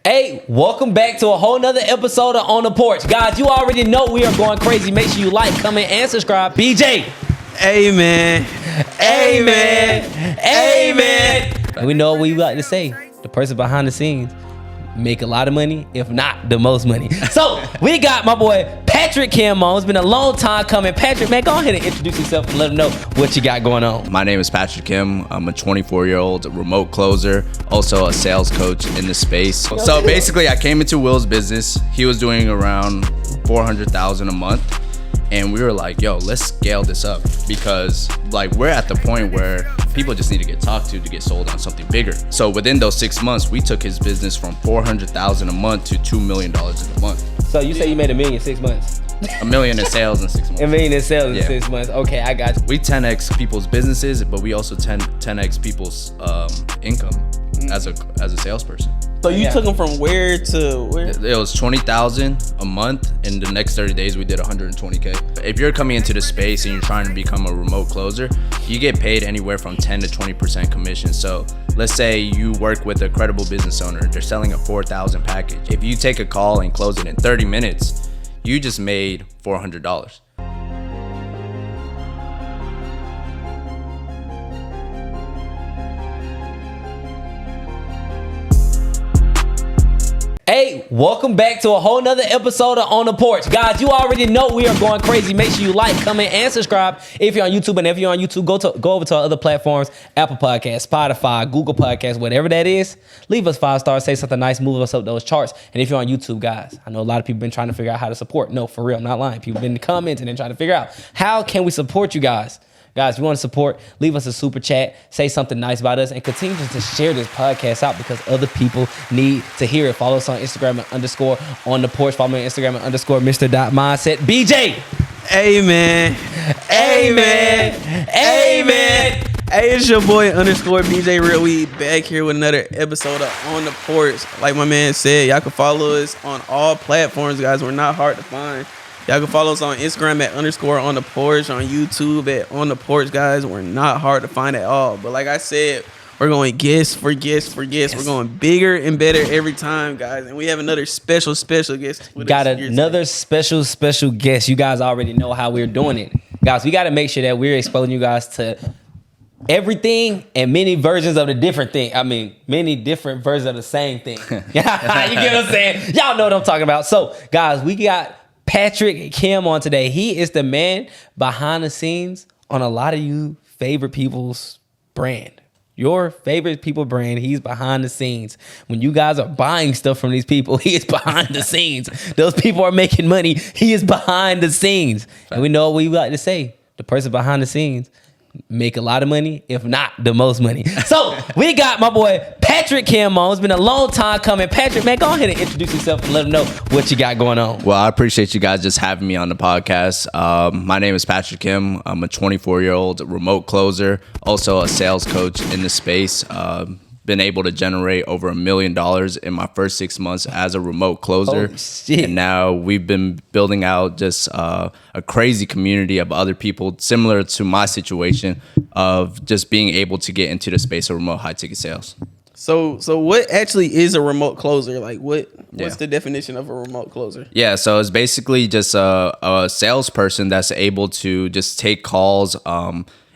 Hey, welcome back to a whole nother episode of On the Porch. Guys, you already know we are going crazy. Make sure you like, comment, and subscribe. BJ. Amen. Amen. Amen. And we know what we like to say. The person behind the scenes make a lot of money, if not the most money. So we got my boy Patrick Kim on. It's been a long time coming. Patrick, man, go ahead and introduce yourself and let them know what you got going on. My name is Patrick Kim. I'm a 24-year-old remote closer, also a sales coach in the space. So basically, I came into Will's business. He was doing around $400,000 a month. And we were like, yo, let's scale this up because like we're at the point where people just need to get talked to get sold on something bigger. So within those 6 months, we took his business from $400,000 a month to $2 million in a month. So you say you made $1 million in 6 months? $1 million in sales in 6 months. $1 million in sales in 6 months. Okay, I got you. We 10x people's businesses, but we also 10x people's income as a salesperson. So you took them from where to where? It was $20,000 a month. In the next 30 days, we did $120K. If you're coming into the space and you're trying to become a remote closer, you get paid anywhere from 10 to 20% commission. So let's say you work with a credible business owner. They're selling a $4,000 package. If you take a call and close it in 30 minutes, you just made $400. Hey, welcome back to a whole nother episode of On the Porch. Guys, you already know we are going crazy. Make sure you like, comment, and subscribe if you're on YouTube. And if you're on YouTube, go over to our other platforms, Apple Podcasts, Spotify, Google Podcasts, whatever that is. Leave us 5 stars, say something nice, move us up those charts. And if you're on YouTube, guys, I know a lot of people been trying to figure out how to support. No, for real, I'm not lying. People been commenting and trying to figure out how can we support you guys. Guys, if you want to support, leave us a super chat, say something nice about us, and continue to share this podcast out because other people need to hear it. Follow us on Instagram at _ on the porch. Follow me on Instagram at _ Mr.Mindset. BJ. Amen. Amen. Amen. Hey, it's your boy _ BJ Real. We back here with another episode of On the Porch. Like my man said, y'all can follow us on all platforms, guys. We're not hard to find. Y'all can follow us on Instagram at _ on the porch, on YouTube at On the Porch, guys. We're not hard to find at all. But like I said, we're going guest for guest for guest. We're going bigger and better every time, guys. And we have another special guest. Got another special guest. You guys already know how we're doing it. Guys, we got to make sure that we're exposing you guys to everything and many versions of the different thing. I mean, many different versions of the same thing. You get what I'm saying? Y'all know what I'm talking about. So, guys, we got Patrick Kim on today. He is the man behind the scenes on a lot of you favorite people's brand. Your favorite people brand, he's behind the scenes. When you guys are buying stuff from these people, he is behind the scenes. Those people are making money. He is behind the scenes. And we know what we like to say. The person behind the scenes make a lot of money, if not the most money. So we got my boy Patrick Kim on. It's been a long time coming. Patrick, man, go ahead and introduce yourself and let them know what you got going on. Well, I appreciate you guys just having me on the podcast. My name is Patrick Kim. I'm a 24-year-old remote closer, also a sales coach in the space. Been able to generate over $1 million in my first 6 months as a remote closer. Oh, shit. And now we've been building out just a crazy community of other people similar to my situation of just being able to get into the space of remote high ticket sales. So what actually is a remote closer? Like what's the definition of a remote closer? Yeah, so it's basically just a salesperson that's able to just take calls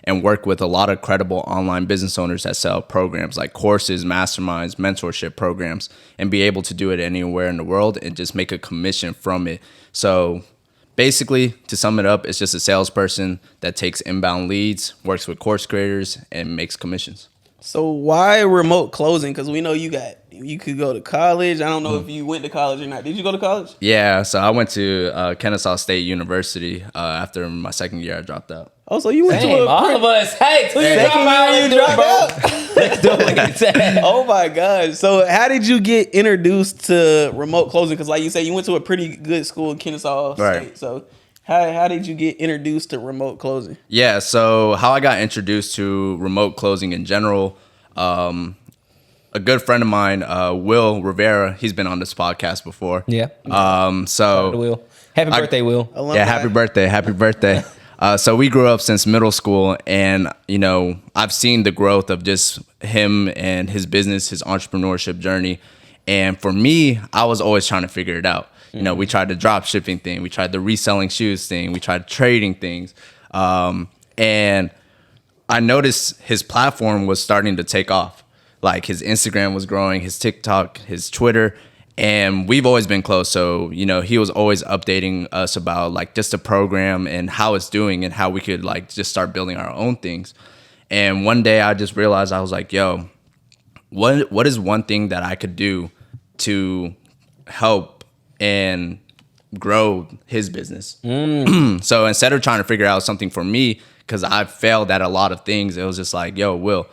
and work with a lot of credible online business owners that sell programs like courses, masterminds, mentorship programs, and be able to do it anywhere in the world and just make a commission from it. So basically, to sum it up, it's just a salesperson that takes inbound leads, works with course creators, and makes commissions. So why remote closing? Because we know you could go to college. I don't know if you went to college or not. Did you go to college? Yeah, so I went to Kennesaw State University. After my second year, I dropped out. Oh, so you went to all of us. Hey, till you drop out, you drop out. Let's do it. Oh my gosh. So how did you get introduced to remote closing? Because like you said, you went to a pretty good school in Kennesaw State. Right. So how did you get introduced to remote closing? Yeah, so how I got introduced to remote closing in general, a good friend of mine, Will Rivera, he's been on this podcast before. Yeah. So Will. Happy birthday, Will. Alumni. Yeah, happy birthday. So we grew up since middle school, and I've seen the growth of just him and his business, his entrepreneurship journey, And for me, I was always trying to figure it out. You know, we tried the drop shipping thing, we tried the reselling shoes thing, we tried trading things. And I noticed his platform was starting to take off. Like his Instagram was growing, his TikTok, his Twitter, and we've always been close. So, you know, he was always updating us about like just the program and how it's doing and how we could like just start building our own things. And one day I just realized, I was like, yo, what is one thing that I could do to help and grow his business? So instead of trying to figure out something for me, because I failed at a lot of things, it was just like, yo, Will,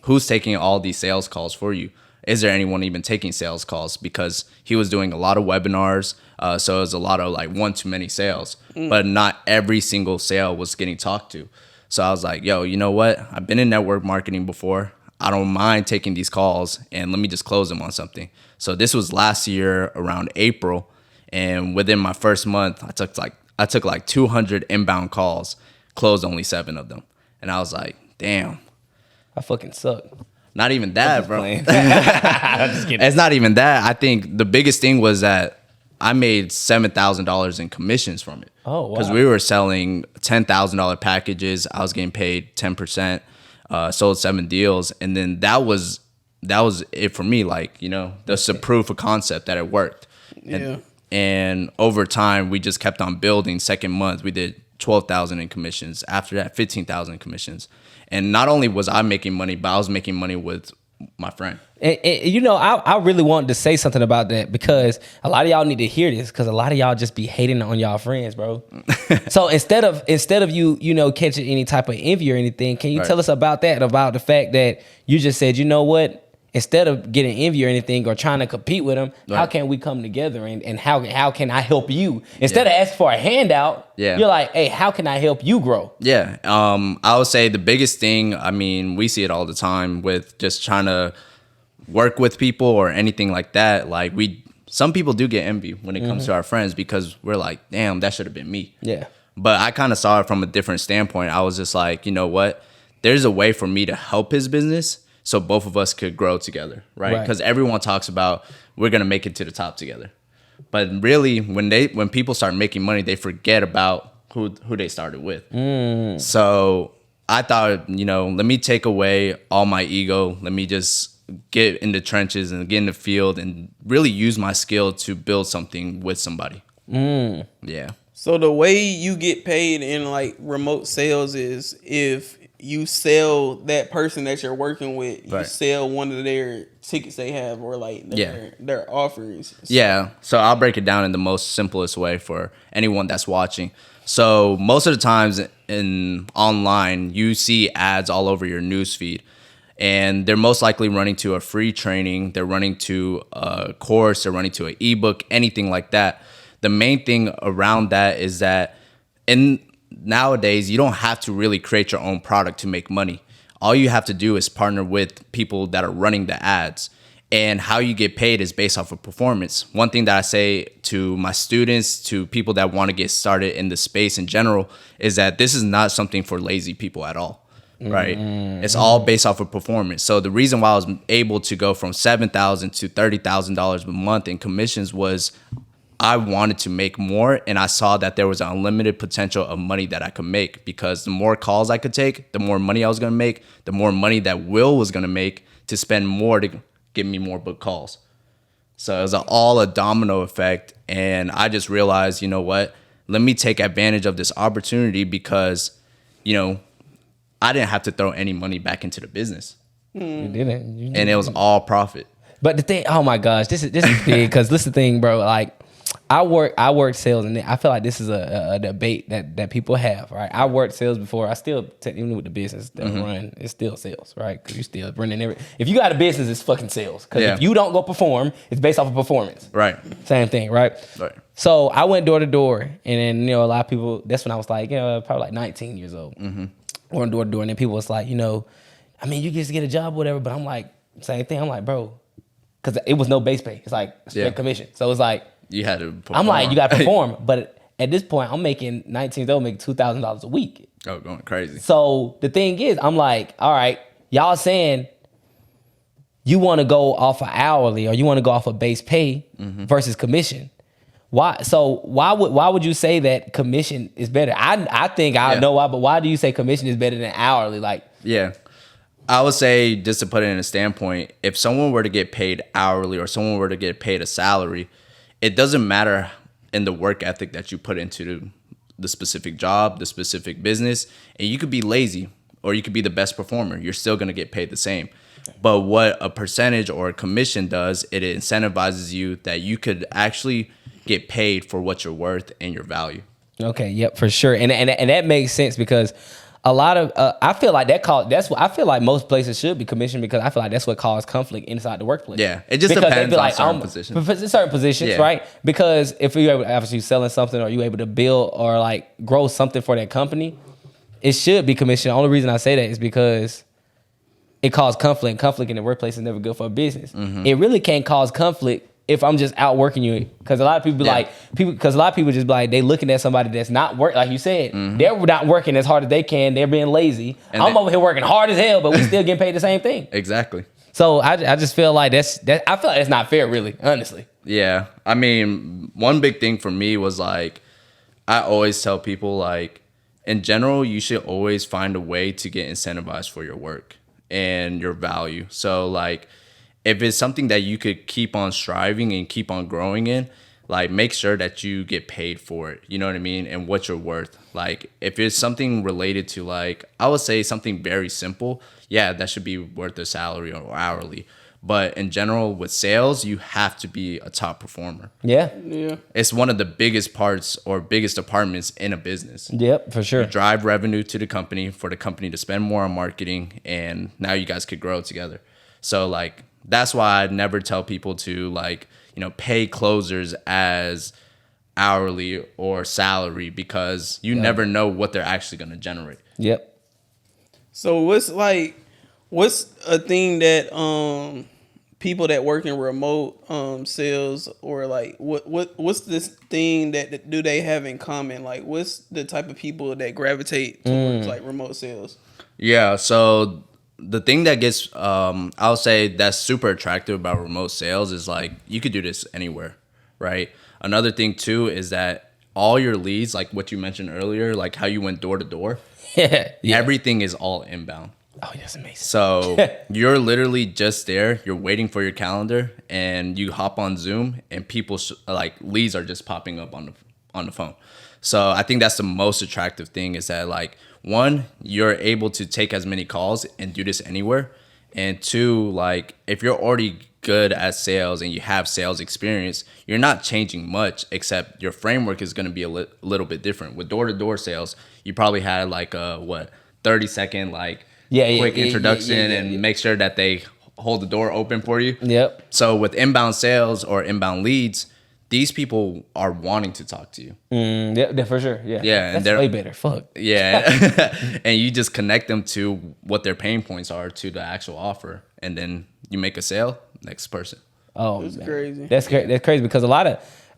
who's taking all these sales calls for you? Is there anyone even taking sales calls? Because he was doing a lot of webinars, so it was a lot of like one too many sales, but not every single sale was getting talked to. So I was like, yo, you know what? I've been in network marketing before. I don't mind taking these calls, and let me just close them on something. So this was last year around April, and within my first month, I took like 200 inbound calls, closed only 7 of them, and I was like, damn. I fucking suck. Not even that, bro. I'm just kidding. It's not even that. I think the biggest thing was that I made $7,000 in commissions from it. Oh, wow. Because we were selling $10,000 packages. I was getting paid 10%. Sold 7 deals, and then that was it for me. Like, you know, that's a proof of concept that it worked. Yeah. And over time, we just kept on building. Second month, we did 12,000 in commissions. After that, 15,000 in commissions. And not only was I making money, but I was making money with my friend. And you know, I really wanted to say something about that, because a lot of y'all need to hear this, because a lot of y'all just be hating on y'all friends, bro. So instead of you know, catching any type of envy or anything, can you tell us about that, about the fact that you just said, you know what? Instead of getting envy or anything or trying to compete with them, how can we come together and how can I help you? Instead of asking for a handout, you're like, hey, how can I help you grow? Yeah. I would say the biggest thing, I mean, we see it all the time with just trying to work with people or anything like that. Like some people do get envy when it comes to our friends, because we're like, damn, that should have been me. Yeah. But I kind of saw it from a different standpoint. I was just like, you know what? There's a way for me to help his business, so both of us could grow together, right? Because everyone talks about we're gonna make it to the top together, but really, when people start making money, they forget about who they started with. So I thought, you know, let me take away all my ego. Let me just get in the trenches and get in the field and really use my skill to build something with somebody. Yeah. So the way you get paid in like remote sales is if you sell that person that you're working with, you sell one of their tickets they have, or like their offerings. Yeah. So I'll break it down in the most simplest way for anyone that's watching. So most of the times in online, you see ads all over your newsfeed, and they're most likely running to a free training. They're running to a course. They're running to an ebook, anything like that. The main thing around that is that nowadays, you don't have to really create your own product to make money. All you have to do is partner with people that are running the ads. And how you get paid is based off of performance. One thing that I say to my students, to people that want to get started in the space in general, is that this is not something for lazy people at all, right? It's all based off of performance. So the reason why I was able to go from $7,000 to $30,000 a month in commissions was I wanted to make more, and I saw that there was an unlimited potential of money that I could make, because the more calls I could take, the more money I was going to make, the more money that Will was going to make to spend more to give me more book calls. So it was all a domino effect, and I just realized, you know what, let me take advantage of this opportunity, because, you know, I didn't have to throw any money back into the business. You didn't. And it was all profit. But the thing, oh my gosh, this is big, because this is the thing, bro, like, I work sales, and I feel like this is a debate that people have, right? I worked sales before. I still, even with the business that I run, it's still sales, right? Because you still running if you got a business, it's fucking sales. Because if you don't go perform, it's based off of performance. Right. Same thing, right? Right. So I went door to door, and then, you know, a lot of people, that's when I was like, you know, probably like 19 years old. Went door to door, and then people was like, you know, I mean, you just get a job or whatever, but I'm like, same thing. I'm like, bro, because it was no base pay. It's like straight commission. So it's like, you had to perform. I'm like, you got to perform. But at this point, I'm making 19 years old, making $2,000 a week. Oh, going crazy. So the thing is, I'm like, all right, y'all saying you want to go off of hourly or you want to go off of base pay versus commission. Why? So why would you say that commission is better? I think I know why, but why do you say commission is better than hourly? Like, Yeah. I would say, just to put it in a standpoint, if someone were to get paid hourly or someone were to get paid a salary, it doesn't matter in the work ethic that you put into the specific job, the specific business, and you could be lazy or you could be the best performer. You're still going to get paid the same. But what a percentage or a commission does, it incentivizes you that you could actually get paid for what you're worth and your value. okay, yep, for sure, and that makes sense because a lot of I feel like that's what I feel like most places should be commissioned because I feel like that's what causes conflict inside the workplace. Yeah, it just because depends they be on like, certain positions. For certain positions, Yeah. right? Because if you're able, obviously selling something or you able to build or like grow something for that company, it should be commissioned. The only reason I say that is because it causes conflict. Conflict in the workplace is never good for a business. It really can't cause conflict if I'm just outworking you. Because a lot of people be because a lot of people just be like, they looking at somebody that's not work, like you said, they're not working as hard as they can. They're being lazy. And I'm over here working hard as hell, but we still getting paid the same thing. Exactly. So I just feel like I feel like that's not fair, really, honestly. Yeah. I mean, one big thing for me was like, I always tell people like, in general, you should always find a way to get incentivized for your work and your value. So like, if it's something that you could keep on striving and keep on growing in, like make sure that you get paid for it. You know what I mean? And what you're worth. Like if it's something related to like, I would say something very simple. Yeah, that should be worth a salary or hourly. But in general, with sales, you have to be a top performer. Yeah. It's one of the biggest parts or biggest departments in a business. Yep, for sure. You drive revenue to the company for the company to spend more on marketing, and now you guys could grow together. So like, that's why I never tell people to like, pay closers as hourly or salary because you never know what they're actually going to generate. Yep. So what's a thing that people that work in remote sales or like what's this thing that do they have in common? Like what's the type of people that gravitate towards like remote sales? Yeah, so the thing that gets I'll say that's super attractive about remote sales is like you could do this anywhere, right? Another thing too is that all your leads, like what you mentioned earlier, like how you went door to door, everything is all inbound. Oh, that's amazing. So you're literally just there. You're waiting for your calendar, and you hop on Zoom, and people like leads are just popping up on the phone. So I think that's the most attractive thing is that like one, you're able to take as many calls and do this anywhere, and two, like if you're already good at sales and you have sales experience, you're not changing much except your framework is going to be a little bit different. With door to door sales, you probably had like a 30-second like quick introduction and make sure that they hold the door open for you. Yep. So with inbound sales or inbound leads, these people are wanting to talk to you. Yeah, for sure. Yeah. Yeah, and that's way better. Fuck. Yeah. And you just connect them to what their pain points are to the actual offer. And then you make a sale, next person. Oh, That's man. crazy. That's crazy because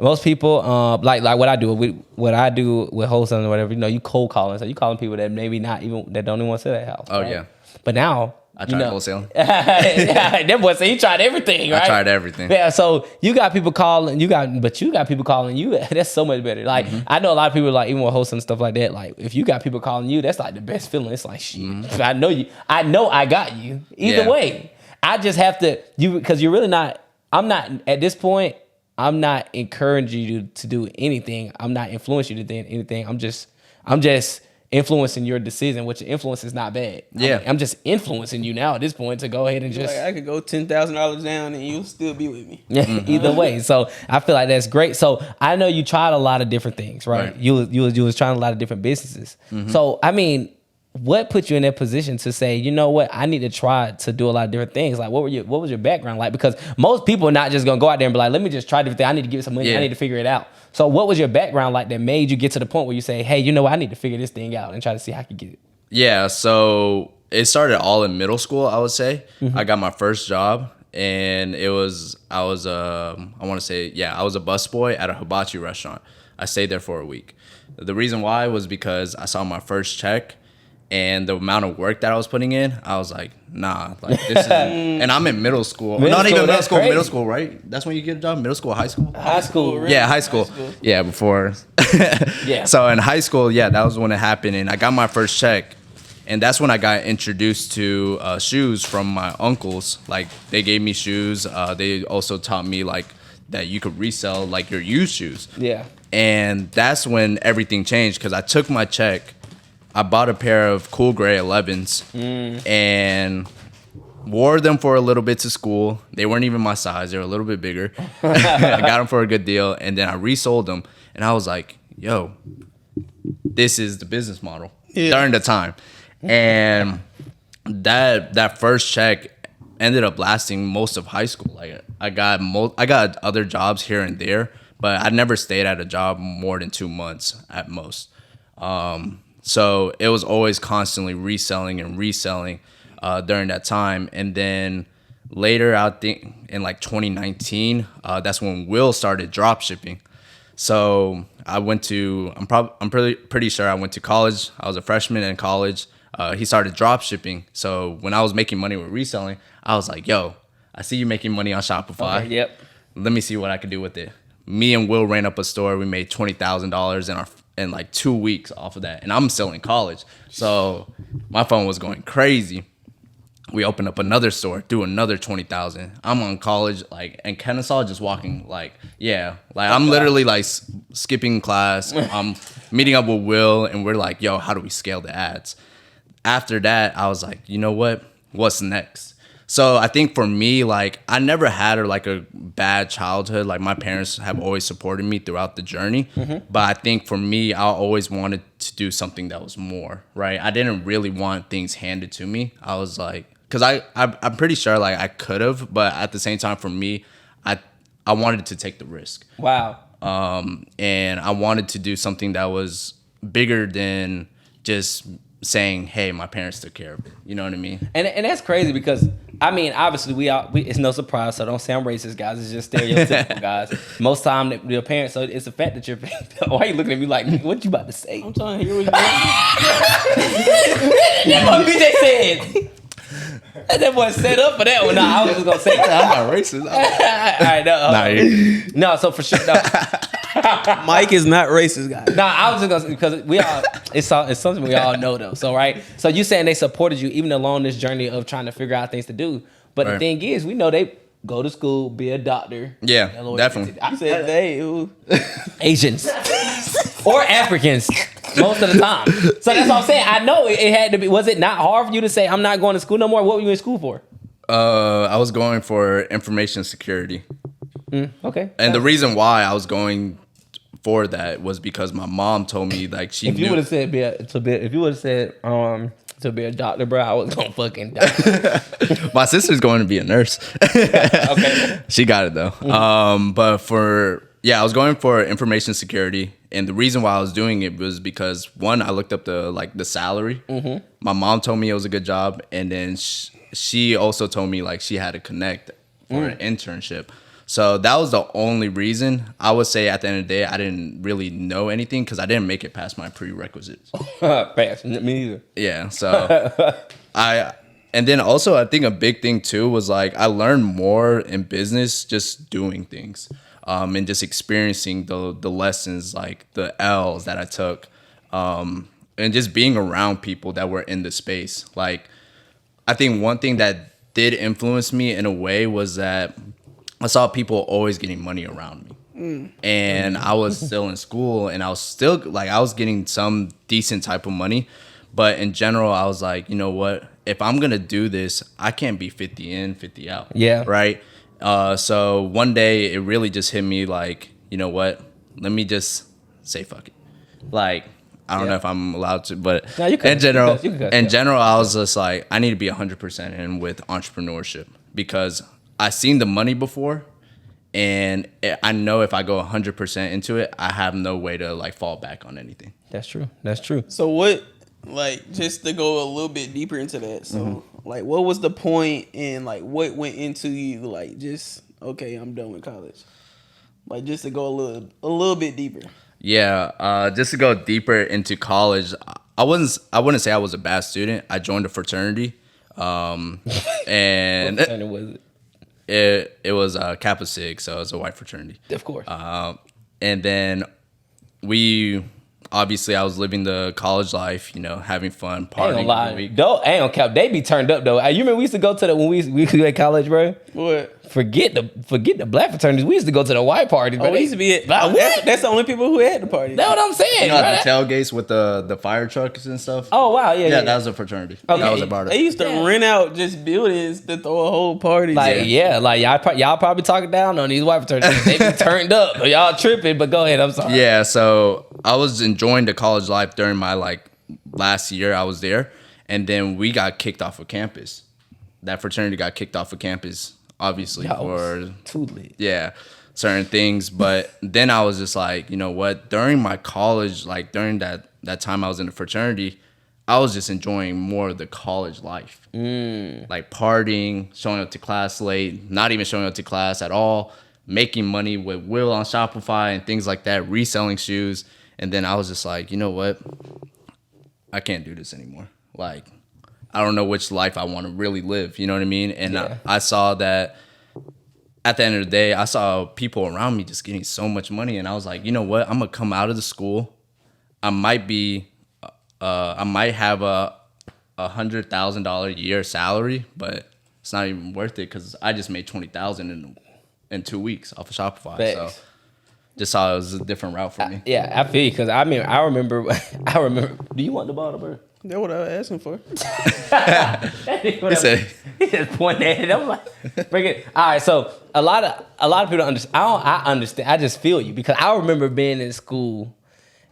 most people, like what I do with wholesaling or whatever, you cold calling. So you calling people that maybe that don't even want to sell that house. Oh, right? yeah. But now I tried wholesaling. That boy said he tried everything, right? I tried everything. Yeah, so you got people calling, you got people calling you. That's so much better. Like I know a lot of people like even with hosting and stuff like that. Like if you got people calling you, that's like the best feeling. It's like shit. I know you. I know I got you. Either way, I just have to because you're really not. I'm not at this point. I'm not encouraging you to do anything. I'm not influencing you to do anything. I'm just influencing your decision, which influence is not bad. Yeah. I'm just influencing you now at this point to go ahead and just. Like I could go $10,000 down and you'll still be with me. Yeah, either way. So I feel like that's great. So I know you tried a lot of different things, right? You was trying a lot of different businesses. So I mean, what put you in that position to say, you know what, I need to try to do a lot of different things? Like, what was your background like? Because most people are not just gonna go out there and be like, let me just try different things. I need to give it some money. Yeah. I need to figure it out. So what was your background like that made you get to the point where you say, hey, you know what, I need to figure this thing out and try to see how I can get it? Yeah, so it started all in middle school, I would say. I got my first job, and I was a busboy at a hibachi restaurant. I stayed there for a week. The reason why was because I saw my first check, and the amount of work that I was putting in, I was like, nah, like this is, and I'm in middle school. Not even middle school, middle school, right? That's when you get a job, middle school, high school? High school. Really? Yeah, high school. Yeah, before. Yeah. So in high school, yeah, that was when it happened, and I got my first check. And that's when I got introduced to shoes from my uncles. Like, they gave me shoes. They also taught me, like, that you could resell, like, your used shoes. Yeah. And that's when everything changed, because I took my check. I bought a pair of cool gray 11s and wore them for a little bit to school. They weren't even my size. They were a little bit bigger. I got them for a good deal. And then I resold them. And I was like, yo, this is the business model during the time. And that first check ended up lasting most of high school. Like I got other jobs here and there, but I never stayed at a job more than 2 months at most. So it was always constantly reselling during that time. And then later, I think in like 2019, that's when Will started drop shipping. So I went to I'm pretty sure I went to college. I was a freshman in college. He started drop shipping. So when I was making money with reselling, I was like, yo, I see you making money on Shopify. Okay, yep. Let me see what I could do with it. Me and Will ran up a store. We made $20,000 in like 2 weeks off of that. And I'm still in college. So my phone was going crazy. We opened up another store, do another 20,000. I'm on college, like, and Kennesaw just walking, like, yeah. Like, I'm literally, like, skipping class. I'm meeting up with Will, and we're like, yo, how do we scale the ads? After that, I was like, you know what? What's next? So I think for me, like, I never had like a bad childhood. Like, my parents have always supported me throughout the journey. But I think for me, I always wanted to do something that was more, right? I didn't really want things handed to me. I was like, because I'm pretty sure, like, I could have, but at the same time, for me, I wanted to take the risk. Wow. And I wanted to do something that was bigger than just saying, hey, my parents took care of it. You know what I mean? And that's crazy because, I mean, obviously we it's no surprise, so don't say I'm racist, guys. It's just stereotypical, guys. Most time, your parents, so it's the fact that why are you looking at me like, what you about to say? I'm trying to hear what you're That's what BJ said. That boy set up for that one. No, I was just going to say. I'm not racist. All right, no, so for sure, no. Mike is not racist, guys. No, I was just gonna because it's something we all know though. So right, so you saying they supported you even along this journey of trying to figure out things to do. But the thing is, we know they go to school, be a doctor. Yeah, definitely. I said they who Asians or Africans most of the time. So that's what I'm saying. I know it had to be. Was it not hard for you to say I'm not going to school no more? What were you in school for? I was going for information security. Okay. And the reason why I was going for that was because my mom told me, like, she if you would have said to be a doctor, bro, I was gonna fucking die. My sister's going to be a nurse. Okay. She got it though. But I was going for information security, and the reason why I was doing it was because one, I looked up the salary. My mom told me it was a good job, and then she also told me like she had to connect for an internship. So that was the only reason. I would say at the end of the day, I didn't really know anything because I didn't make it past my prerequisites. Fast, me either. Yeah, so and then also I think a big thing too was like I learned more in business just doing things, and just experiencing the lessons, like the L's that I took, and just being around people that were in the space. Like, I think one thing that did influence me in a way was that I saw people always getting money around me. And I was still in school, and I was still like, I was getting some decent type of money. But in general, I was like, you know what? If I'm going to do this, I can't be 50 in, 50 out. Yeah. Right? So one day it really just hit me like, you know what? Let me just say fuck it. Like, I don't know if I'm allowed to, but no, you can, in general, in general, I was just like, I need to be 100% in with entrepreneurship because I seen the money before, and I know if I go 100% into it, I have no way to like fall back on anything. That's true. That's true. So what, like, just to go a little bit deeper into that. So like, what was the point and like what went into you like just okay, I'm done with college? Like, just to go a little bit deeper. Yeah, just to go deeper into college, wouldn't say I was a bad student. I joined a fraternity, and What fraternity was it was Kappa Sig, so it was a white fraternity. Of course. And then obviously I was living the college life, having fun, I ain't partying gonna every lie. week. Though, I ain't gonna cap. They be turned up though. You remember we used to go to when we used to go to college, bro? What? Forget the black fraternities. We used to go to the white parties. Oh, we used to be at. What? That's the only people who had the party. That's what I'm saying. At bro. the tailgates with the fire trucks and stuff. Oh wow, yeah. That was a fraternity. Okay. That was a part of They it. used to rent out just buildings to throw a whole party. Like y'all probably talking down on these white fraternities. They be turned up. Y'all tripping, but go ahead. I'm sorry. Yeah, so I was enjoying the college life during my last year I was there, and then we got kicked off of campus. That fraternity got kicked off of campus, obviously for too lit. certain things. But then I was just like, you know what? During my college, during that time I was in the fraternity, I was just enjoying more of the college life, like partying, showing up to class late, not even showing up to class at all, making money with Will on Shopify and things like that, reselling shoes. And then I was just like, you know what? I can't do this anymore. I don't know which life I want to really live. You know what I mean? And I saw that at the end of the day, I saw people around me just getting so much money. And I was like, you know what? I'm going to come out of the school. I might have a $100,000 a year salary, but it's not even worth it because I just made $20,000 in 2 weeks off of Shopify. Facts. So just saw it was a different route for me. I feel you because I remember. Do you want the bottle, bro? That's what I was asking for. He just pointed at it. I'm like, bring it. All right, so a lot of people don't understand. I understand. I just feel you because I remember being in school,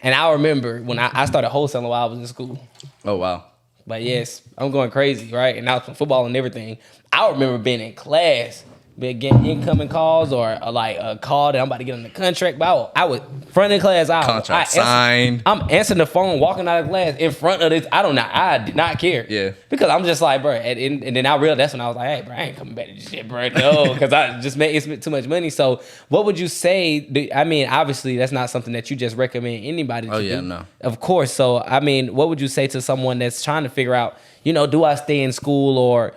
and I remember when I started wholesaling while I was in school. Oh, wow. But yes, I'm going crazy, right? And I was playing football and everything. I remember being in class, getting incoming calls or a call that I'm about to get on the contract. But I was front of the class. Contract signed. I'm answering the phone, walking out of class in front of this. I did not care. Yeah. Because I'm just like, bro. And then I realized that's when I was like, hey, bro, I ain't coming back to this shit, bro. No, because I just it's too much money. So what would you say? I mean, obviously, that's not something that you just recommend anybody to do. Oh, yeah, no. Of course. So, I mean, what would you say to someone that's trying to figure out, do I stay in school or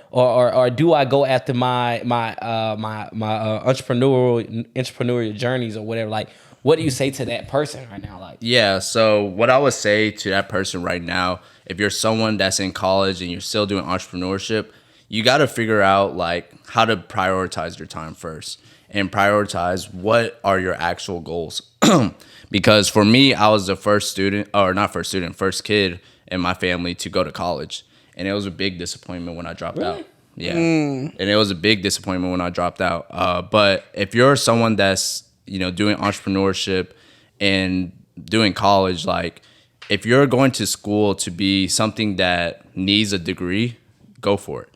do I go after my entrepreneurial journeys or whatever? Like, what do you say to that person right now? Yeah, so what I would say to that person right now, if you're someone that's in college and you're still doing entrepreneurship, you got to figure out how to prioritize your time first and prioritize what are your actual goals. Because for me, I was the first kid in my family to go to college. And it was a big disappointment when I dropped out. Yeah. And it was a big disappointment when I dropped out. But if you're someone that's, doing entrepreneurship and doing college, if you're going to school to be something that needs a degree, go for it.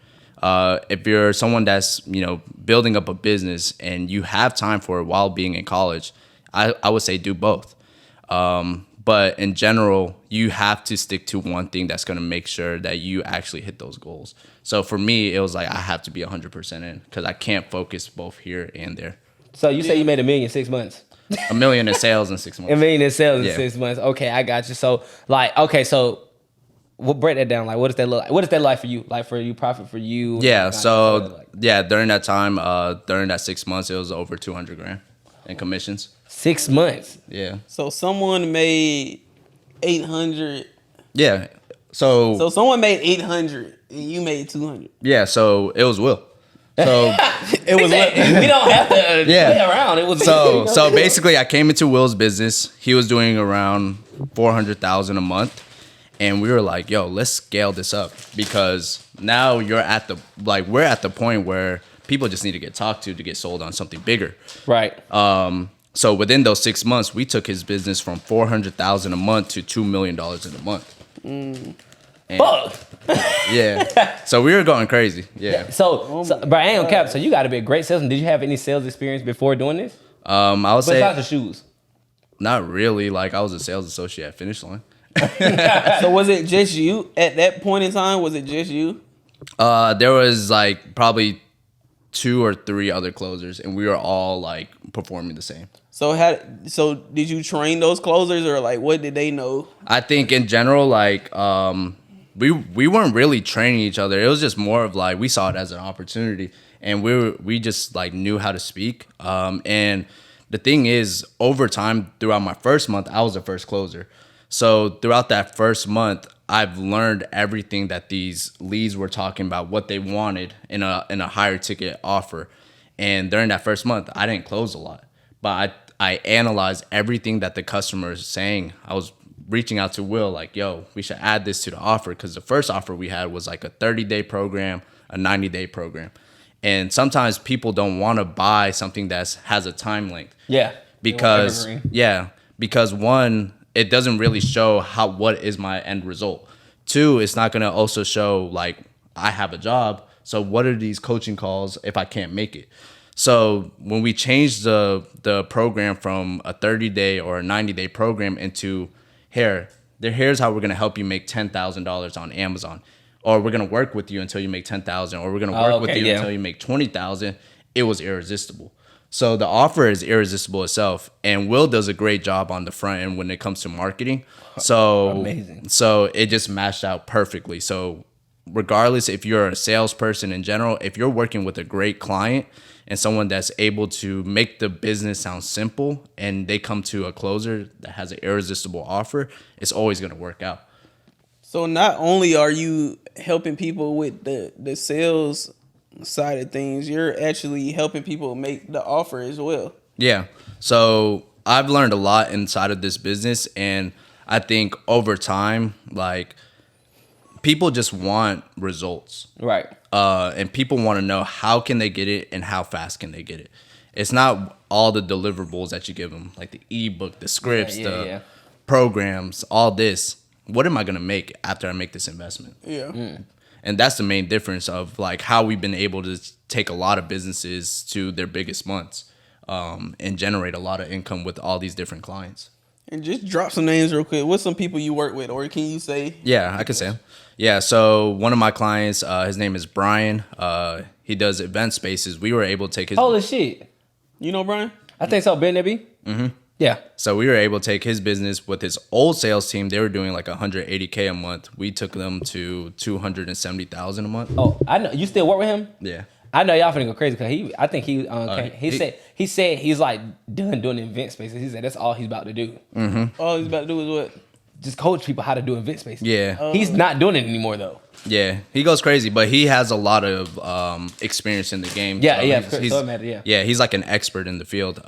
If you're someone that's, building up a business and you have time for it while being in college, I would say do both. But in general, you have to stick to one thing that's going to make sure that you actually hit those goals. So for me, it was I have to be 100% in because I can't focus both here and there. So you say you made $1 million in 6 months? $1 million in sales in 6 months. $1 million in sales in 6 months. Okay, I got you. So we'll break that down. What does that look like? What is that like for you? For you, profit for you? Yeah. So during that time, during that 6 months, it was over $200,000 in commissions. 6 months. Yeah. So someone made 800. Yeah. So someone made 800 and you made 200. Yeah. So it was Will. So It was. We don't have to play around. It was. So basically, I came into Will's business. He was doing around $400,000 a month, and we were like, "Yo, let's scale this up because now we're at the point where people just need to get talked to get sold on something bigger." Right. So within those 6 months, we took his business from $400,000 a month to $2 million in a month. Fuck. Yeah. So we were going crazy. Yeah. So but I ain't on cap. So you got to be a great salesman. Did you have any sales experience before doing this? I would say Besides the shoes. not really. I was a sales associate at Finish Line. So was it just you at that point in time? Was it just you? There was probably 2 or 3 other closers, and we were all performing the same. So did you train those closers, or like what did they know? I think in general, like we weren't really training each other. It was just more of like we saw it as an opportunity, and we just like knew how to speak. And the thing is, over time, throughout my first month, I was the first closer. So throughout that first month, I've learned everything that these leads were talking about, what they wanted in a higher ticket offer. And during that first month, I didn't close a lot, but I analyzed everything that the customer is saying. I was reaching out to Will like, yo, we should add this to the offer, because the first offer we had was like a 30-day program, a 90-day program. And sometimes people don't want to buy something that has a time length. Yeah. Because one, it doesn't really show what is my end result. Two, it's not going to also show like I have a job. So what are these coaching calls if I can't make it? So when we changed the program from a 30-day or a 90-day program into here's how we're going to help you make $10,000 on Amazon, or we're going to work with you until you make 10,000, or we're going to work with you until you make 20,000, it was irresistible. So the offer is irresistible itself, and Will does a great job on the front end when it comes to marketing. So Amazing. So it just matched out perfectly. So regardless if you're a salesperson in general, if you're working with a great client and someone that's able to make the business sound simple, and they come to a closer that has an irresistible offer, it's always going to work out. So not only are you helping people with the sales side of things, you're actually helping people make the offer as well. Yeah. So I've learned a lot inside of this business, and I think over time, like, people just want results. Right. And people want to know how can they get it and how fast can they get it. It's not all the deliverables that you give them, like the ebook, the scripts, the programs, all this. What am I going to make after I make this investment? Yeah. And that's the main difference of like how we've been able to take a lot of businesses to their biggest months, and generate a lot of income with all these different clients. And just drop some names real quick. What's some people you work with, or can you say? Yeah, I can say them. Yeah, so one of my clients, his name is Brian. He does event spaces. We were able to take his... Holy shit. You know Brian? I think so, Ben Nibby. Mm-hmm. Yeah. So we were able to take his business with his old sales team. They were doing like $180K a month. We took them to $270,000 a month. Oh, I know. You still work with him? Yeah. I know y'all finna go crazy because I think he said he's like done doing event spaces. He said that's all he's about to do. Mm-hmm. All he's about to do is what? Just coach people how to do event spaces. Yeah. He's not doing it anymore though. Yeah, he goes crazy, but he has a lot of experience in the game. Yeah, so yeah. Yeah, he's like an expert in the field.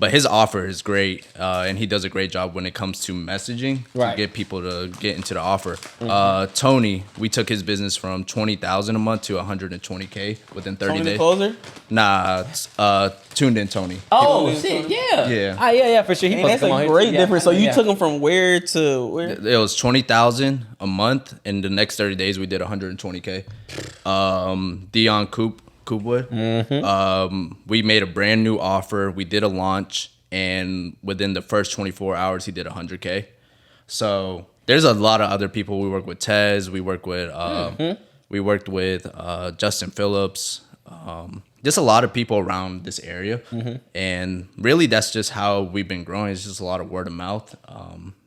But his offer is great, and he does a great job when it comes to messaging to get people to get into the offer. Mm-hmm. Tony, we took his business from $20,000 a month to $120K within 30 Tony days. The closer? Nah, tuned in Tony. Oh shit, yeah. Yeah, for sure. That's a great difference. So you took him from where to where? It was $20,000 a month, and the next 30 days we did $120K. Dion Coopwood. Mm-hmm. We made a brand new offer. We did a launch, and within the first 24 hours, he did $100K. So there's a lot of other people. We work with Tez. We work with we worked with Justin Phillips. Just a lot of people around this area, and really that's just how we've been growing. It's just a lot of word of mouth,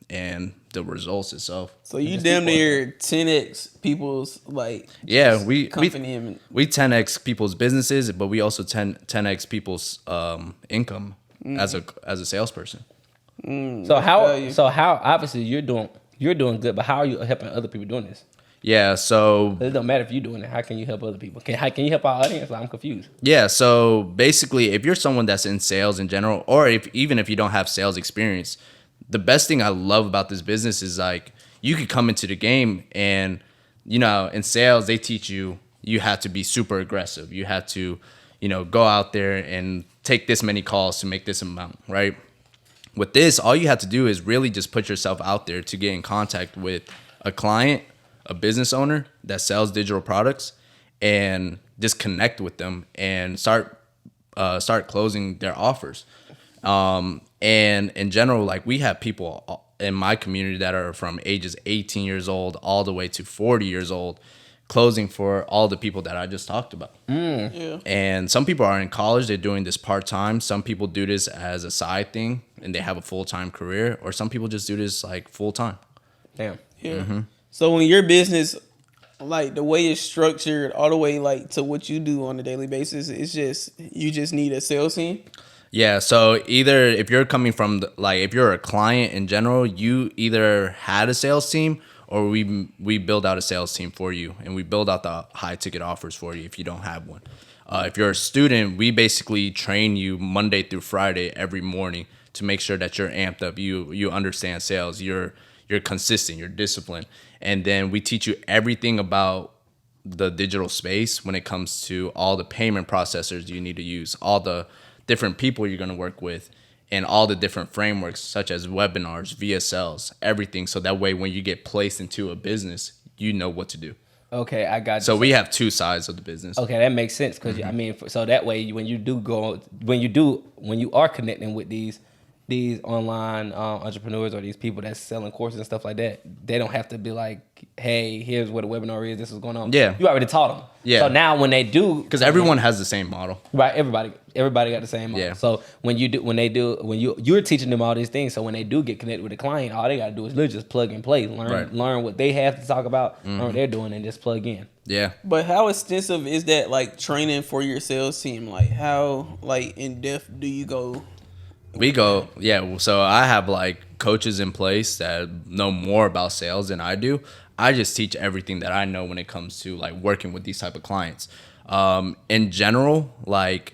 and the results itself. So you damn near 10x people's like we 10x people's businesses, but we also 10x people's income as a salesperson. So how obviously you're doing good, but how are you helping other people doing this? Yeah, so It don't matter if you're doing it. How can you help other people? Can you help our audience? I'm confused. Yeah, so basically, if you're someone that's in sales in general, or even if you don't have sales experience, the best thing I love about this business is like you could come into the game, and in sales they teach you have to be super aggressive. You have to go out there and take this many calls to make this amount, right? With this, all you have to do is really just put yourself out there to get in contact with a client, a business owner that sells digital products, and just connect with them and start closing their offers. And in general, like we have people in my community that are from ages 18 years old all the way to 40 years old closing for all the people that I just talked about. Yeah. And some people are in college, they're doing this part-time. Some people do this as a side thing and they have a full-time career, or some people just do this like full-time. Damn. Yeah. So when your business, like the way it's structured, all the way like to what you do on a daily basis, it's just you just need a sales team. Yeah, so either if you're coming from like if you're a client in general, you either had a sales team or we build out a sales team for you, and we build out the high ticket offers for you if you don't have one. If you're a student, we basically train you Monday through Friday every morning to make sure that you're amped up. You understand sales. You're consistent. You're disciplined, and then we teach you everything about the digital space when it comes to all the payment processors you need to use, all the different people you're going to work with, and all the different frameworks such as webinars, VSLs, everything. So that way, when you get placed into a business, you know what to do. Okay, I got you. So we have two sides of the business. Okay, that makes sense because I mean, so that way when you are connecting with these online entrepreneurs or these people that's selling courses and stuff like that, they don't have to be like, hey, here's what a webinar is. This is going on. Yeah. You already taught them. Yeah. So now when they do, Because everyone has the same model. right, everybody got the same model. Yeah. So when you're teaching them all these things, so when they do get connected with the client, all they got to do is literally just plug and play, learn what they have to talk about, learn what they're doing, and just plug in. Yeah. But how extensive is that like training for your sales team? Like how like in depth do you go? We go, yeah. So I have like coaches in place that know more about sales than I do. I just teach everything that I know when it comes to like working with these type of clients. In general, like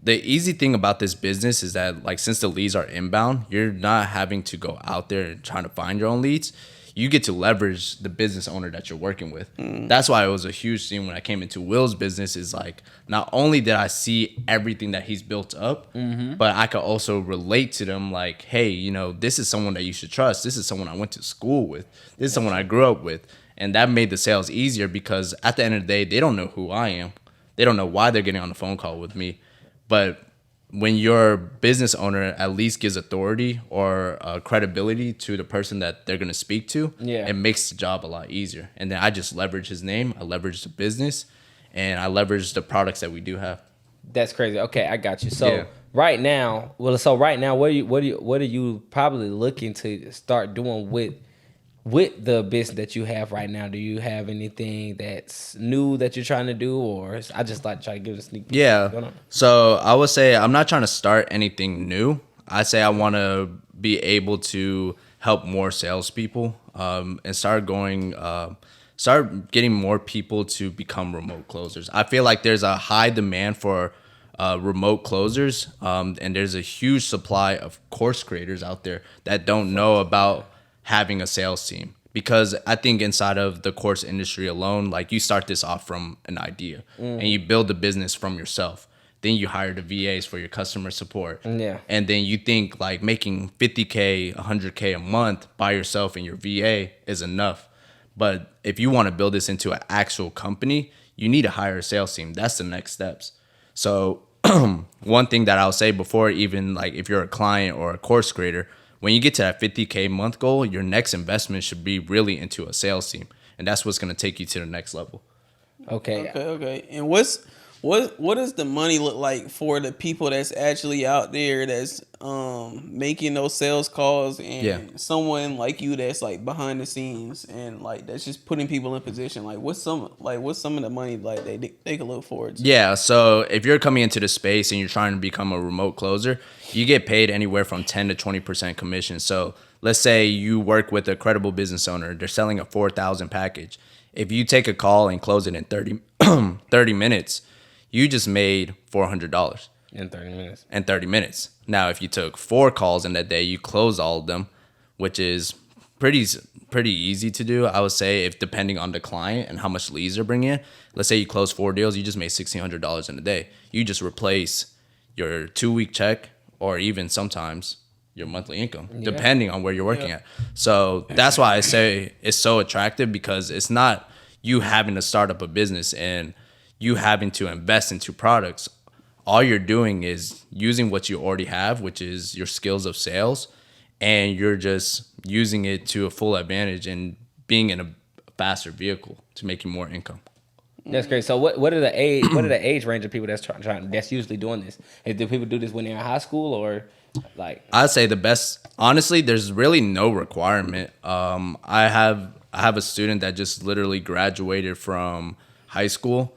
the easy thing about this business is that like since the leads are inbound, you're not having to go out there and trying to find your own leads. You get to leverage the business owner that you're working with. That's why it was a huge thing when I came into Will's business, is like, not only did I see everything that he's built up, but I could also relate to them like, hey, you know, this is someone that you should trust. This is someone I went to school with. This is someone I grew up with. And that made the sales easier because at the end of the day, they don't know who I am. They don't know why they're getting on the phone call with me. But when your business owner at least gives authority or credibility to the person that they're going to speak to, it makes the job a lot easier. And then I just leverage his name, I leverage the business, and I leverage the products that we do have. That's crazy. Okay, I got you. So right now, what are you probably looking to start doing with the business that you have right now? Do you have anything that's new that you're trying to do, or I just like to try to give it a sneak peek? Yeah. So I would say I'm not trying to start anything new. I say I want to be able to help more salespeople and start getting more people to become remote closers. I feel like there's a high demand for remote closers, and there's a huge supply of course creators out there that don't know about having a sales team. Because I think inside of the course industry alone, like you start this off from an idea and you build the business from yourself. Then you hire the VAs for your customer support. Yeah. And then you think like making $50K, $100K a month by yourself and your VA is enough. But if you want to build this into an actual company, you need to hire a sales team. That's the next steps. So one thing that I'll say before, even like if you're a client or a course creator, when you get to that $50K month goal, your next investment should be really into a sales team. And that's what's going to take you to the next level. Okay. And what does the money look like for the people that's actually out there that's making those sales calls, and someone like you that's like behind the scenes and like that's just putting people in position? Like what's some of the money like they can look forward to? Yeah, so if you're coming into the space and you're trying to become a remote closer, you get paid anywhere from 10 to 20% commission. So let's say you work with a credible business owner, they're selling a 4,000 package. If you take a call and close it in 30 minutes, you just made $400 in 30 minutes. In 30 minutes. Now, if you took 4 calls in that day, you close all of them, which is pretty easy to do. I would say, if depending on the client and how much leads they're bringing in. Let's say you close 4 deals, you just made $1,600 in a day. You just replace your 2-week check or even sometimes your monthly income, depending on where you're working at. So that's why I say it's so attractive, because it's not you having to start up a business and you having to invest into products. All you're doing is using what you already have, which is your skills of sales, and you're just using it to a full advantage and being in a faster vehicle to make you more income. That's great. So what are the age range of people that's trying that's usually doing this? Do people do this when they're in high school or like? I'd say the best. Honestly, there's really no requirement. I have a student that just literally graduated from high school.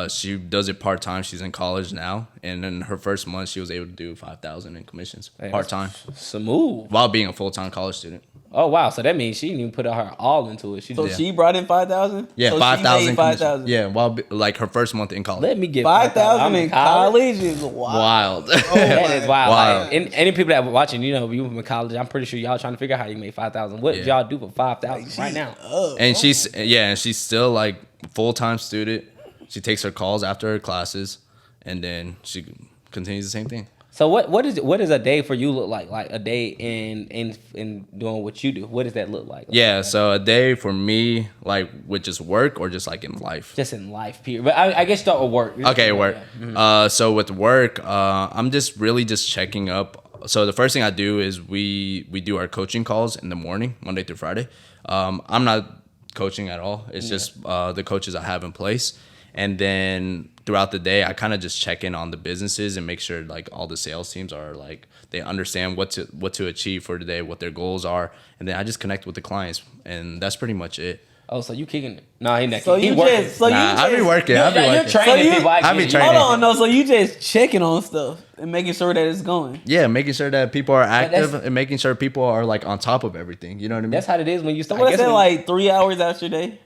She does it part time. She's in college now, and in her first month, she was able to do 5,000 in commissions part time, Smooth. while being a full time college student. Oh wow! So that means she didn't even put her all into it. She brought in 5,000. Yeah, so 5,000. 5,000. Yeah, like her first month in college. let me get 5,000 in college is wild. Wild. That is wild. Wild. Like, and any people that were watching, you know, you from college, I'm pretty sure y'all trying to figure out how you make 5,000. What did y'all do for 5,000 right now? And she's still like full time student. She takes her calls after her classes, and then she continues the same thing. So what is a day for you look like? Like a day in doing what you do. What does that look like? Yeah, so a day for me, like with just work or just like in life. Just in life, period. But I guess start with work. Okay, work. Yeah. Mm-hmm. So with work, I'm just really just checking up. So the first thing I do is we do our coaching calls in the morning, Monday through Friday. I'm not coaching at all. It's just the coaches I have in place. And then throughout the day, I kind of just check in on the businesses and make sure like all the sales teams are like they understand what to achieve for today, what their goals are, and then I just connect with the clients, and that's pretty much it. Oh, so you kicking it? No, he not. So he you working. just, so you Nah, just, I be working. I be You're working. training people. I be training. hold on, no. So you just checking on stuff and making sure that it's going. Yeah, making sure that people are active that's- and making sure people are like on top of everything. You know what I mean? That's how it is when you start. What's that like 3 hours out your day?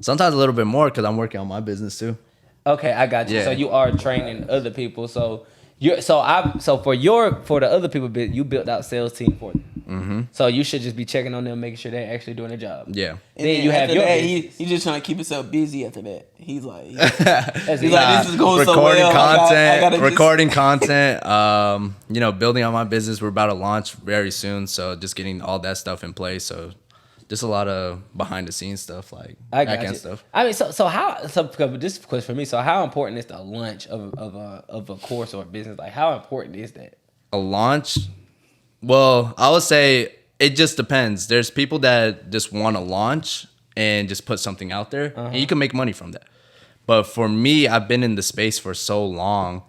Sometimes a little bit more because I'm working on my business too. Okay, I got you. Yeah. So you are training other people. So for the other people, you built out sales team for them. Mm-hmm. So you should just be checking on them, making sure they're actually doing their job. Yeah. And Then you have after your that, business. he's just trying to keep himself busy after that. He's like, That's he's it. like, this is going so recording well. I gotta just- recording content. Building on my business. We're about to launch very soon, so just getting all that stuff in place. So just a lot of behind the scenes stuff, like I got back-end you. stuff. I mean, this question for me. So how important is the launch of a course or a business? Like how important is that? A launch? Well, I would say it just depends. There's people that just want to launch and just put something out there, and you can make money from that. But for me, I've been in the space for so long,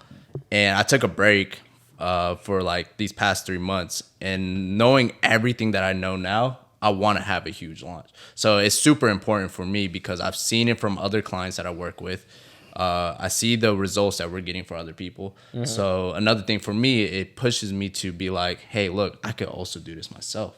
and I took a break for like these past 3 months. And knowing everything that I know now, I want to have a huge launch. So it's super important for me because I've seen it from other clients that I work with. I see the results that we're getting for other people. Mm-hmm. So another thing for me, it pushes me to be like, hey, look, I could also do this myself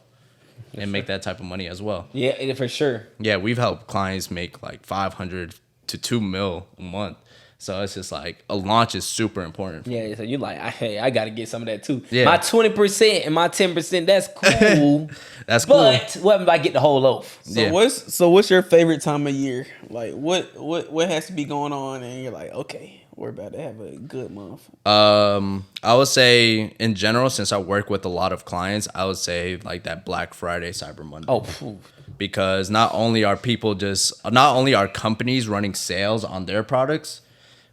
and make that type of money as well. Yeah, for sure. Yeah, we've helped clients make like 500 to 2 mil a month. So it's just like a launch is super important. Yeah, so you like, hey, I got to get some of that too. Yeah. My 20% and my 10%, that's cool. That's cool. But what if I get the whole loaf? Yeah. What's your favorite time of year? Like what has to be going on and you're like, okay, we're about to have a good month. I would say in general, since I work with a lot of clients, I would say like that Black Friday, Cyber Monday. Oh, phew. Because not only are companies running sales on their products,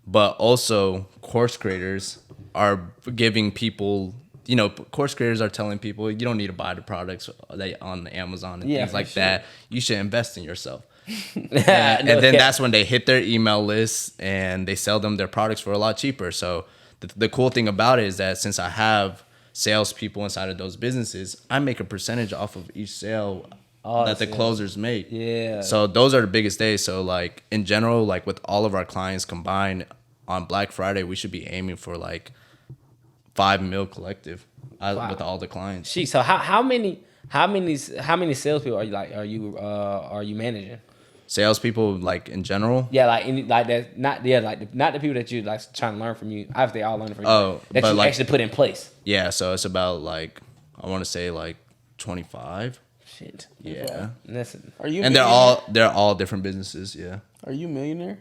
but also course creators are giving people, course creators are telling people you don't need to buy the products on Amazon and things like that. You should invest in yourself. And then that's when they hit their email list and they sell them their products for a lot cheaper. So the cool thing about it is that since I have salespeople inside of those businesses, I make a percentage off of each sale that the closers make. Yeah. So those are the biggest days. So like in general, like with all of our clients combined on Black Friday, we should be aiming for like 5 mil collective with all the clients. Gee, so how many salespeople are you managing? Salespeople like in general. Yeah, not the people that you like trying to learn from you. Obviously, they all learn from you. Oh, that but you like- actually put in place. Yeah, so it's about like I want to say like 25. Shit. Yeah. Listen. Are you And millionaire? they're all different businesses. Yeah. Are you a millionaire?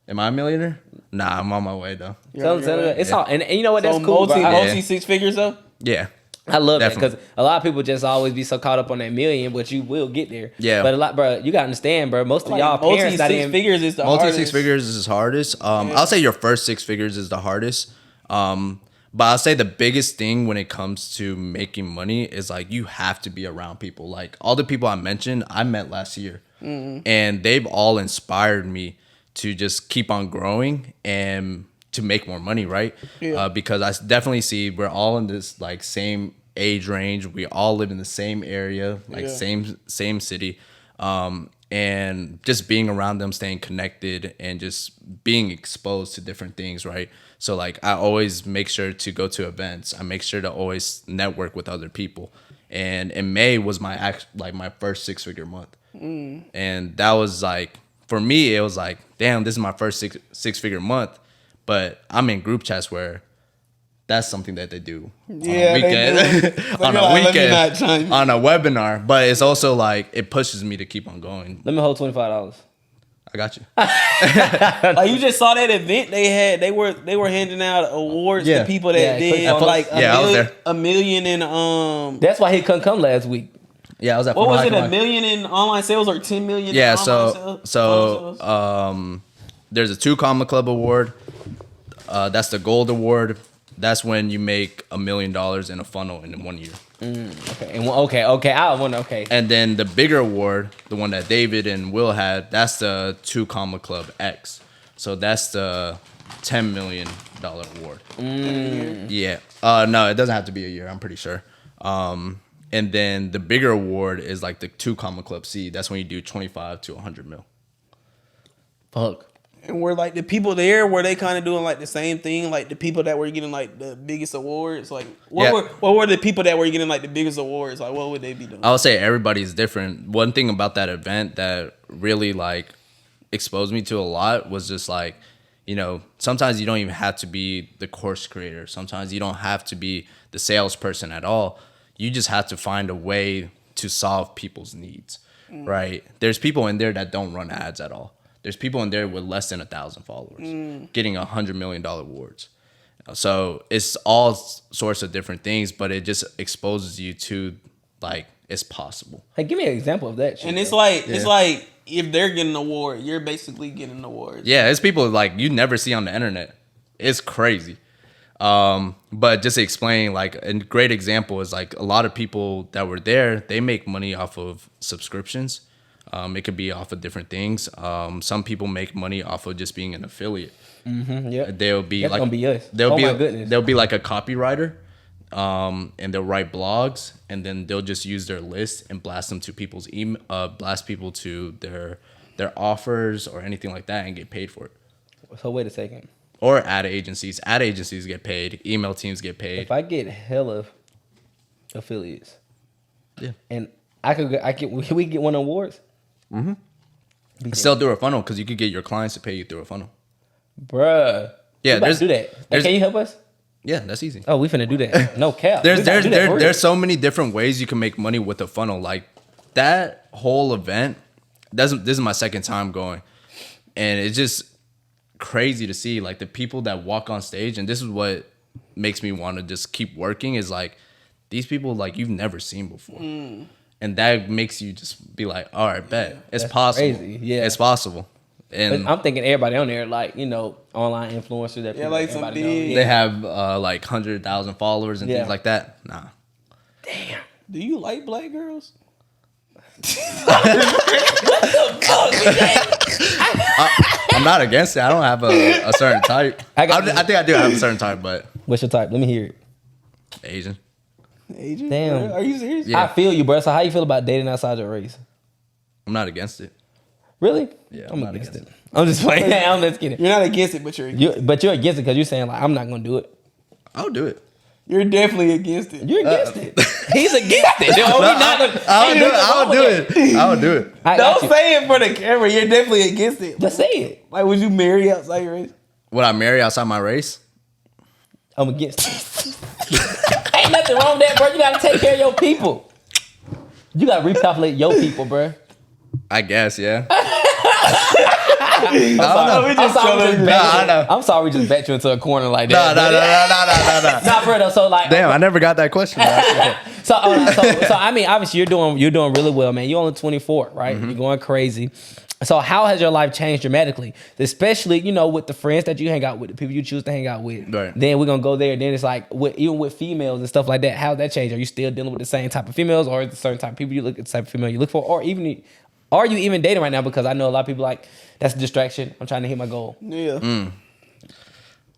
Am I a millionaire? Nah, I'm on my way though. It's all, and you know what? That's So cool. bro. multi 6 figures though? Yeah. I love Definitely. that because a lot of people just always be so caught up on that million, but you will get there. Yeah. But bro, you gotta understand, bro. Most of y'all multi parents not 6 even. figures is the Multi hardest. 6 figures is hardest. I'll say your first 6 figures is the hardest. But I'll say the biggest thing when it comes to making money is like you have to be around people. Like all the people I mentioned, I met last year. And they've all inspired me to just keep on growing and to make more money, right? Yeah. Because I definitely see we're all in this like same age range. We all live in the same area, like same city. And just being around them, staying connected, and just being exposed to different things, right? So like I always make sure to go to events. I make sure to always network with other people. And in May was my first 6-figure month. And that was like, for me, it was like, damn, this is my first six-figure month. But I'm in group chats where that's something that they do on a weekend, on a webinar. But it's also like, it pushes me to keep on going. Let me hold $25. I got you. Like you just saw that event they had. They were handing out awards to people that did like I was there. $1 million in That's why he couldn't come last week. Yeah, I was at. What was it? $1 million in online sales or 10 million? Yeah, in online sales? There's a 2 Comma Club award. That's the gold award. That's when you make $1 million in a funnel in 1 year. Okay. Okay. And then the bigger award, the one that David and Will had, that's the 2 Comma Club X. So that's the $10 million award. Yeah. No, it doesn't have to be a year. I'm pretty sure. And then the bigger award is like the 2 Comma Club C. That's when you do 25 to 100 mil. Fuck. And were like the people there, were they kind of doing like the same thing? Like the people that were getting like the biggest awards? Like what were the people that were getting like the biggest awards? Like what would they be doing? I would say everybody's different. One thing about that event that really like exposed me to a lot was just like, you know, sometimes you don't even have to be the course creator. Sometimes you don't have to be the salesperson at all. You just have to find a way to solve people's needs, right? There's people in there that don't run ads at all. There's people in there with less than 1,000 followers getting $100 million awards. So it's all sorts of different things, but it just exposes you to like it's possible. Hey, give me an example of that shit. And it's like if they're getting an award, you're basically getting an award. Yeah, it's people like you never see on the internet. It's crazy. But just to explain, like a great example is like a lot of people that were there, they make money off of subscriptions. It could be off of different things. Some people make money off of just being an affiliate. Yeah, They'll be that's like, gonna be us. They'll Goodness. be like a copywriter, and they'll write blogs, and then they'll just use their list and blast them to people's email, blast people to their offers or anything like that, and get paid for it. So wait a second. Or ad agencies get paid. Email teams get paid. If I get hella affiliates, Yeah, and we get one awards. still through a funnel because you could get your clients to pay you through a funnel. Bruh. Yeah, there's do that. Hey, can you help us? Yeah, that's easy. Oh, we finna do that. No cap. There's so many different ways you can make money with a funnel. Like that whole event. This is my second time going, and it's just crazy to see like the people that walk on stage, and this is what makes me want to just keep working. Is like these people like you've never seen before, and that makes you just be like, all right, bet it's possible. Crazy. Yeah, it's possible. And but I'm thinking everybody on there, like, you know, online influencers that people, like some everybody big- knows. they have like 100,000 followers and things like that. Nah. Damn. Do you like black girls? I'm not against it. I don't have a certain type. I think I do have a certain type, but What's your type? Let me hear it. Asian. Asian? Damn. Are you serious? Yeah. I feel you, bro. So how you feel about dating outside your race? I'm not against it. Really? Yeah, I'm I'm not against against it. I'm just playing. I'm just kidding. You're not against it, but you're against But you're against it because you're saying, like, I'm not going to do it. I'll do it. You're definitely against it. You're against it. He's against it. I'll do it. Don't say it for the camera. You're definitely against it. Just say it. Like, would you marry outside your race? Would I marry outside my race? I'm against it. Ain't nothing wrong with that, bro. You got to take care of your people. You got to repopulate your people, bro. I guess, yeah. I'm sorry we just backed you into a corner like that. No. Not for real though. So like, Damn, I never got that question. so I mean, obviously you're doing really well, man. You're only 24, right? You're going crazy. So how has your life changed dramatically? Especially, you know, with the friends that you hang out with, the people you choose to hang out with. Right. Then we're gonna go there. Then it's like even with females and stuff like that. How's that changed? Are you still dealing with the same type of females, or is it a certain type of people you look at, the type of female you look for, or even Are you even dating right now? Because I know a lot of people like that's a distraction. I'm trying to hit my goal. Yeah.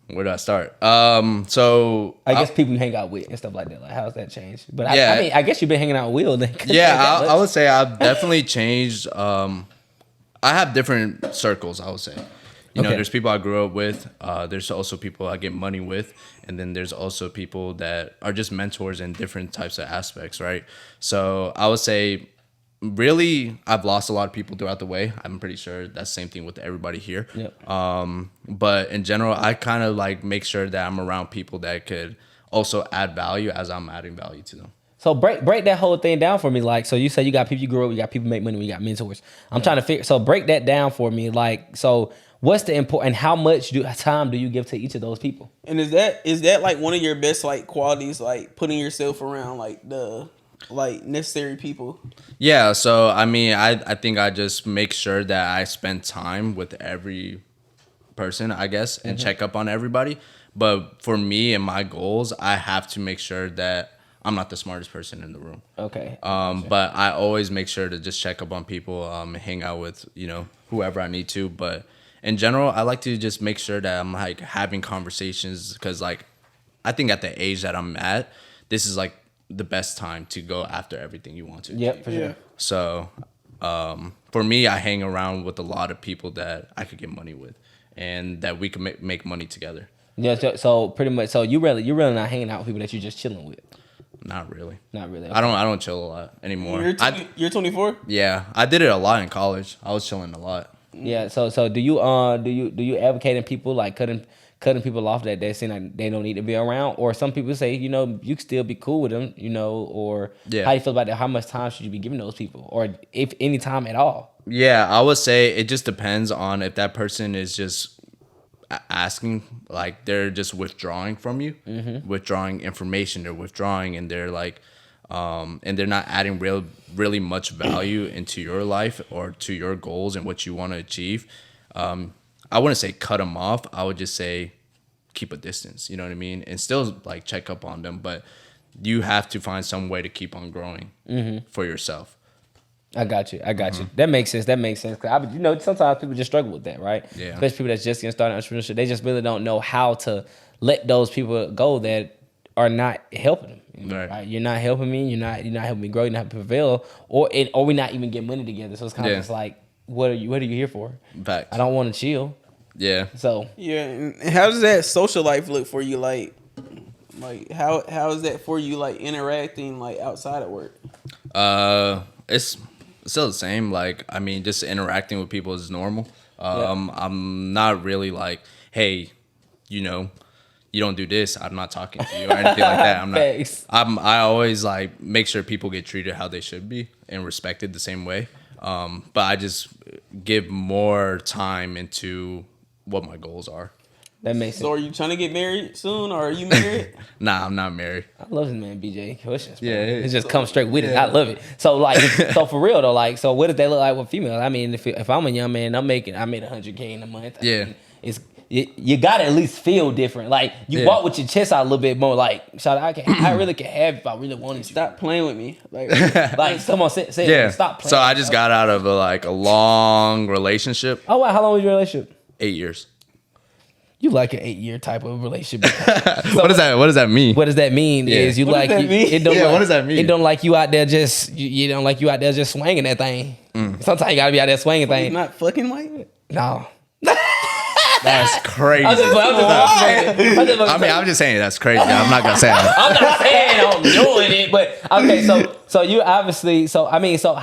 Where do I start? So I guess people you hang out with and stuff like that. Like, how's that changed? But Yeah. I mean, I guess you've been hanging out with Will. Then, I would say I've definitely changed. I have different circles, I would say. You know, Okay. there's people I grew up with. There's also people I get money with. And then there's also people that are just mentors in different types of aspects, right? So I would say, really, I've lost a lot of people throughout the way. I'm pretty sure that's the same thing with everybody here. Yep. But in general, I kind of like make sure that I'm around people that could also add value as I'm adding value to them. So break that whole thing down for me. Like, so you say you got people you grew up, you got people make money, you got mentors. I'm trying to figure. So break that down for me. Like, so what's the important? How much time do you give to each of those people? And is that like one of your best like qualities, like putting yourself around like the like necessary people? Yeah, so I mean, I think I just make sure that I spend time with every person, I guess, and check up on everybody. But for me and my goals, I have to make sure that I'm not the smartest person in the room. Okay. But I always make sure to just check up on people, hang out with, you know, whoever I need to. But in general, I like to just make sure that I'm like having conversations, because like I think at the age that I'm at, this is like the best time to go after everything you want to. Yep, for sure. So for me, I hang around with a lot of people that I could get money with and that we can make money together. Yeah. So pretty much. So you're really not hanging out with people that you're just chilling with. Not really. Not really. Okay. I don't chill a lot anymore. You're 24? Yeah, I did it a lot in college. I was chilling a lot. Yeah. So do you advocate in people like cutting people off that they seem like they don't need to be around, or some people say, you know, you can still be cool with them, you know, or how you feel about that? How much time should you be giving those people, or if any time at all? Yeah, I would say it just depends on if that person is just asking, like they're just withdrawing from you, withdrawing information, they're withdrawing, and they're like, and they're not adding really much value into your life or to your goals and what you want to achieve. I wouldn't say cut them off. I would just say keep a distance. You know what I mean? And still like check up on them, but you have to find some way to keep on growing for yourself. I got you. That makes sense. 'Cause you know, sometimes people just struggle with that, right? Yeah. Especially people that's just getting started in entrepreneurship. They just really don't know how to let those people go that are not helping them. You know, right? You're not helping me. You're not helping me grow. You're not helping me prevail. Or we not even get money together. So it's kind of just like, what are you here for? Facts. I don't want to chill. Yeah. So yeah. And how does that social life look for you? Like how is that for you? Like interacting like outside of work? It's still the same. Like, I mean, just interacting with people is normal. I'm not really like, hey, you know, you don't do this, I'm not talking to you or anything like that. I'm not. I always like make sure people get treated how they should be and respected the same way. But I just give more time into what my goals are. that makes sense. So are you trying to get married soon, or are you married? Nah, I'm not married. I love this man, BJ questions. Yeah, it just comes straight with it. I love it. So like, so for real though, like, so what does that look like with females? I mean, if I'm a young man, I made $100K in a month. I mean, it's you gotta at least feel different. Like you walk with your chest out a little bit more. Like, shout out, I really can have if I really wanted to. Stop playing with me. Like someone say stop playing. So I just got out of a long relationship. Oh wow, how long was your relationship? 8 years. You like an 8-year type of relationship. What does that mean? What does that mean? Is you what like does that mean? it don't what does that mean? It don't like you out there just you don't like you out there just swinging that thing. Sometimes you gotta be out there swinging He's thing. not fucking like No. That's crazy. I'm I'm just saying that's crazy. I'm not gonna say that. I'm not saying I'm doing it, but okay. So you obviously. So I mean, so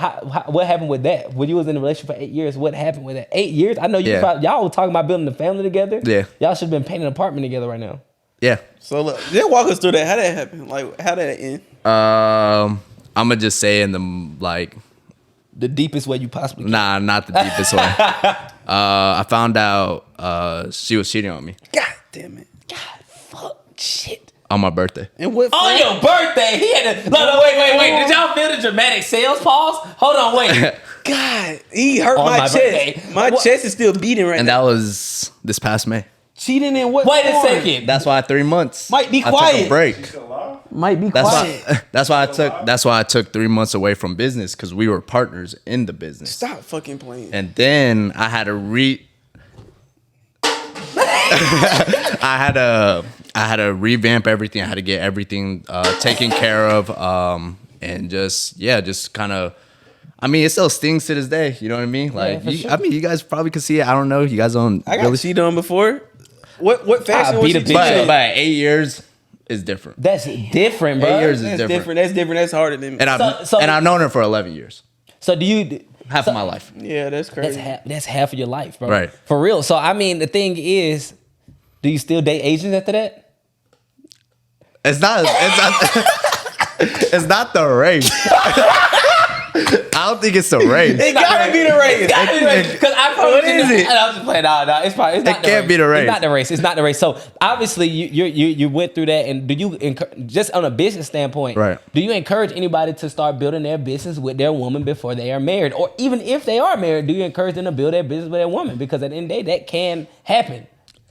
what happened with that? When you was in a relationship for 8 years, what happened with that? 8 years. I know you. Y'all were talking about building a family together. Yeah. Y'all should have been painting an apartment together right now. Yeah. So look, just walk us through that. How that happened? Like how did that end? I'm gonna just say in The deepest way you possibly can. Nah, not the deepest way. I found out she was cheating on me. God damn it. God, fuck, shit. On my birthday. And what? On your birthday, he had to. No, wait. Did y'all feel the dramatic sales pause? Hold on, wait. God, he hurt On my my chest. birthday. My chest is still beating right And now. that was this past May. Cheating in what Wait a form? second. That's why 3 months. Mike, be I took quiet. a break. Might be That's quiet. why. That's why I took 3 months away from business because we were partners in the business. Stop fucking playing. And then I had to I had to revamp everything. I had to get everything taken care of, and just kind of. I mean, it still stings to this day. You know what I mean? Like, sure. I mean, you guys probably could see it. I don't know. You guys don't. I got cheated on before. What fashion was beat she a bitch cheating? up. but 8 years is different. That's different, bro. 8 years is That's different. different. That's different. That's harder than. And I've known her for 11 years, So do you? half of my life. Yeah, that's crazy. That's half of your life, bro. Right. For real. So I mean, the thing is, do you still date Asians after that? It's not. It's not the race. I don't think it's the race. It gotta be the race. It gotta be the race. Because I What is it? I'm just playing. No, it's probably. It's not the can't race. be the race. It's not the race. It's not the race. So obviously, you went through that, and do you just on a business standpoint, Right. do you encourage anybody to start building their business with their woman before they are married, or even if they are married, do you encourage them to build their business with their woman? Because at the end of the day, that can happen.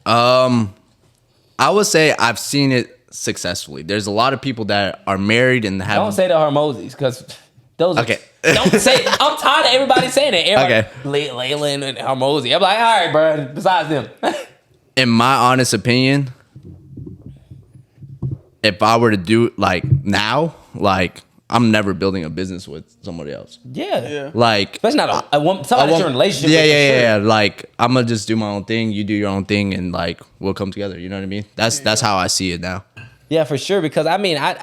I would say I've seen it successfully. There's a lot of people that are married and have. Don't say the Hermoses because those. Okay. Don't say. I'm tired of everybody saying that. Everybody, Okay. Layla and Hermosi. I'm like, all right, bro. Besides them. In my honest opinion, if I were to do it like now, like I'm never building a business with somebody else. Yeah. Like Especially not a woman. Somebody that you're in a relationship yeah, with. yeah, for sure. yeah, yeah. Like I'm gonna just do my own thing. You do your own thing, and like we'll come together. You know what I mean? That's how I see it now. Yeah, for sure. Because I mean, I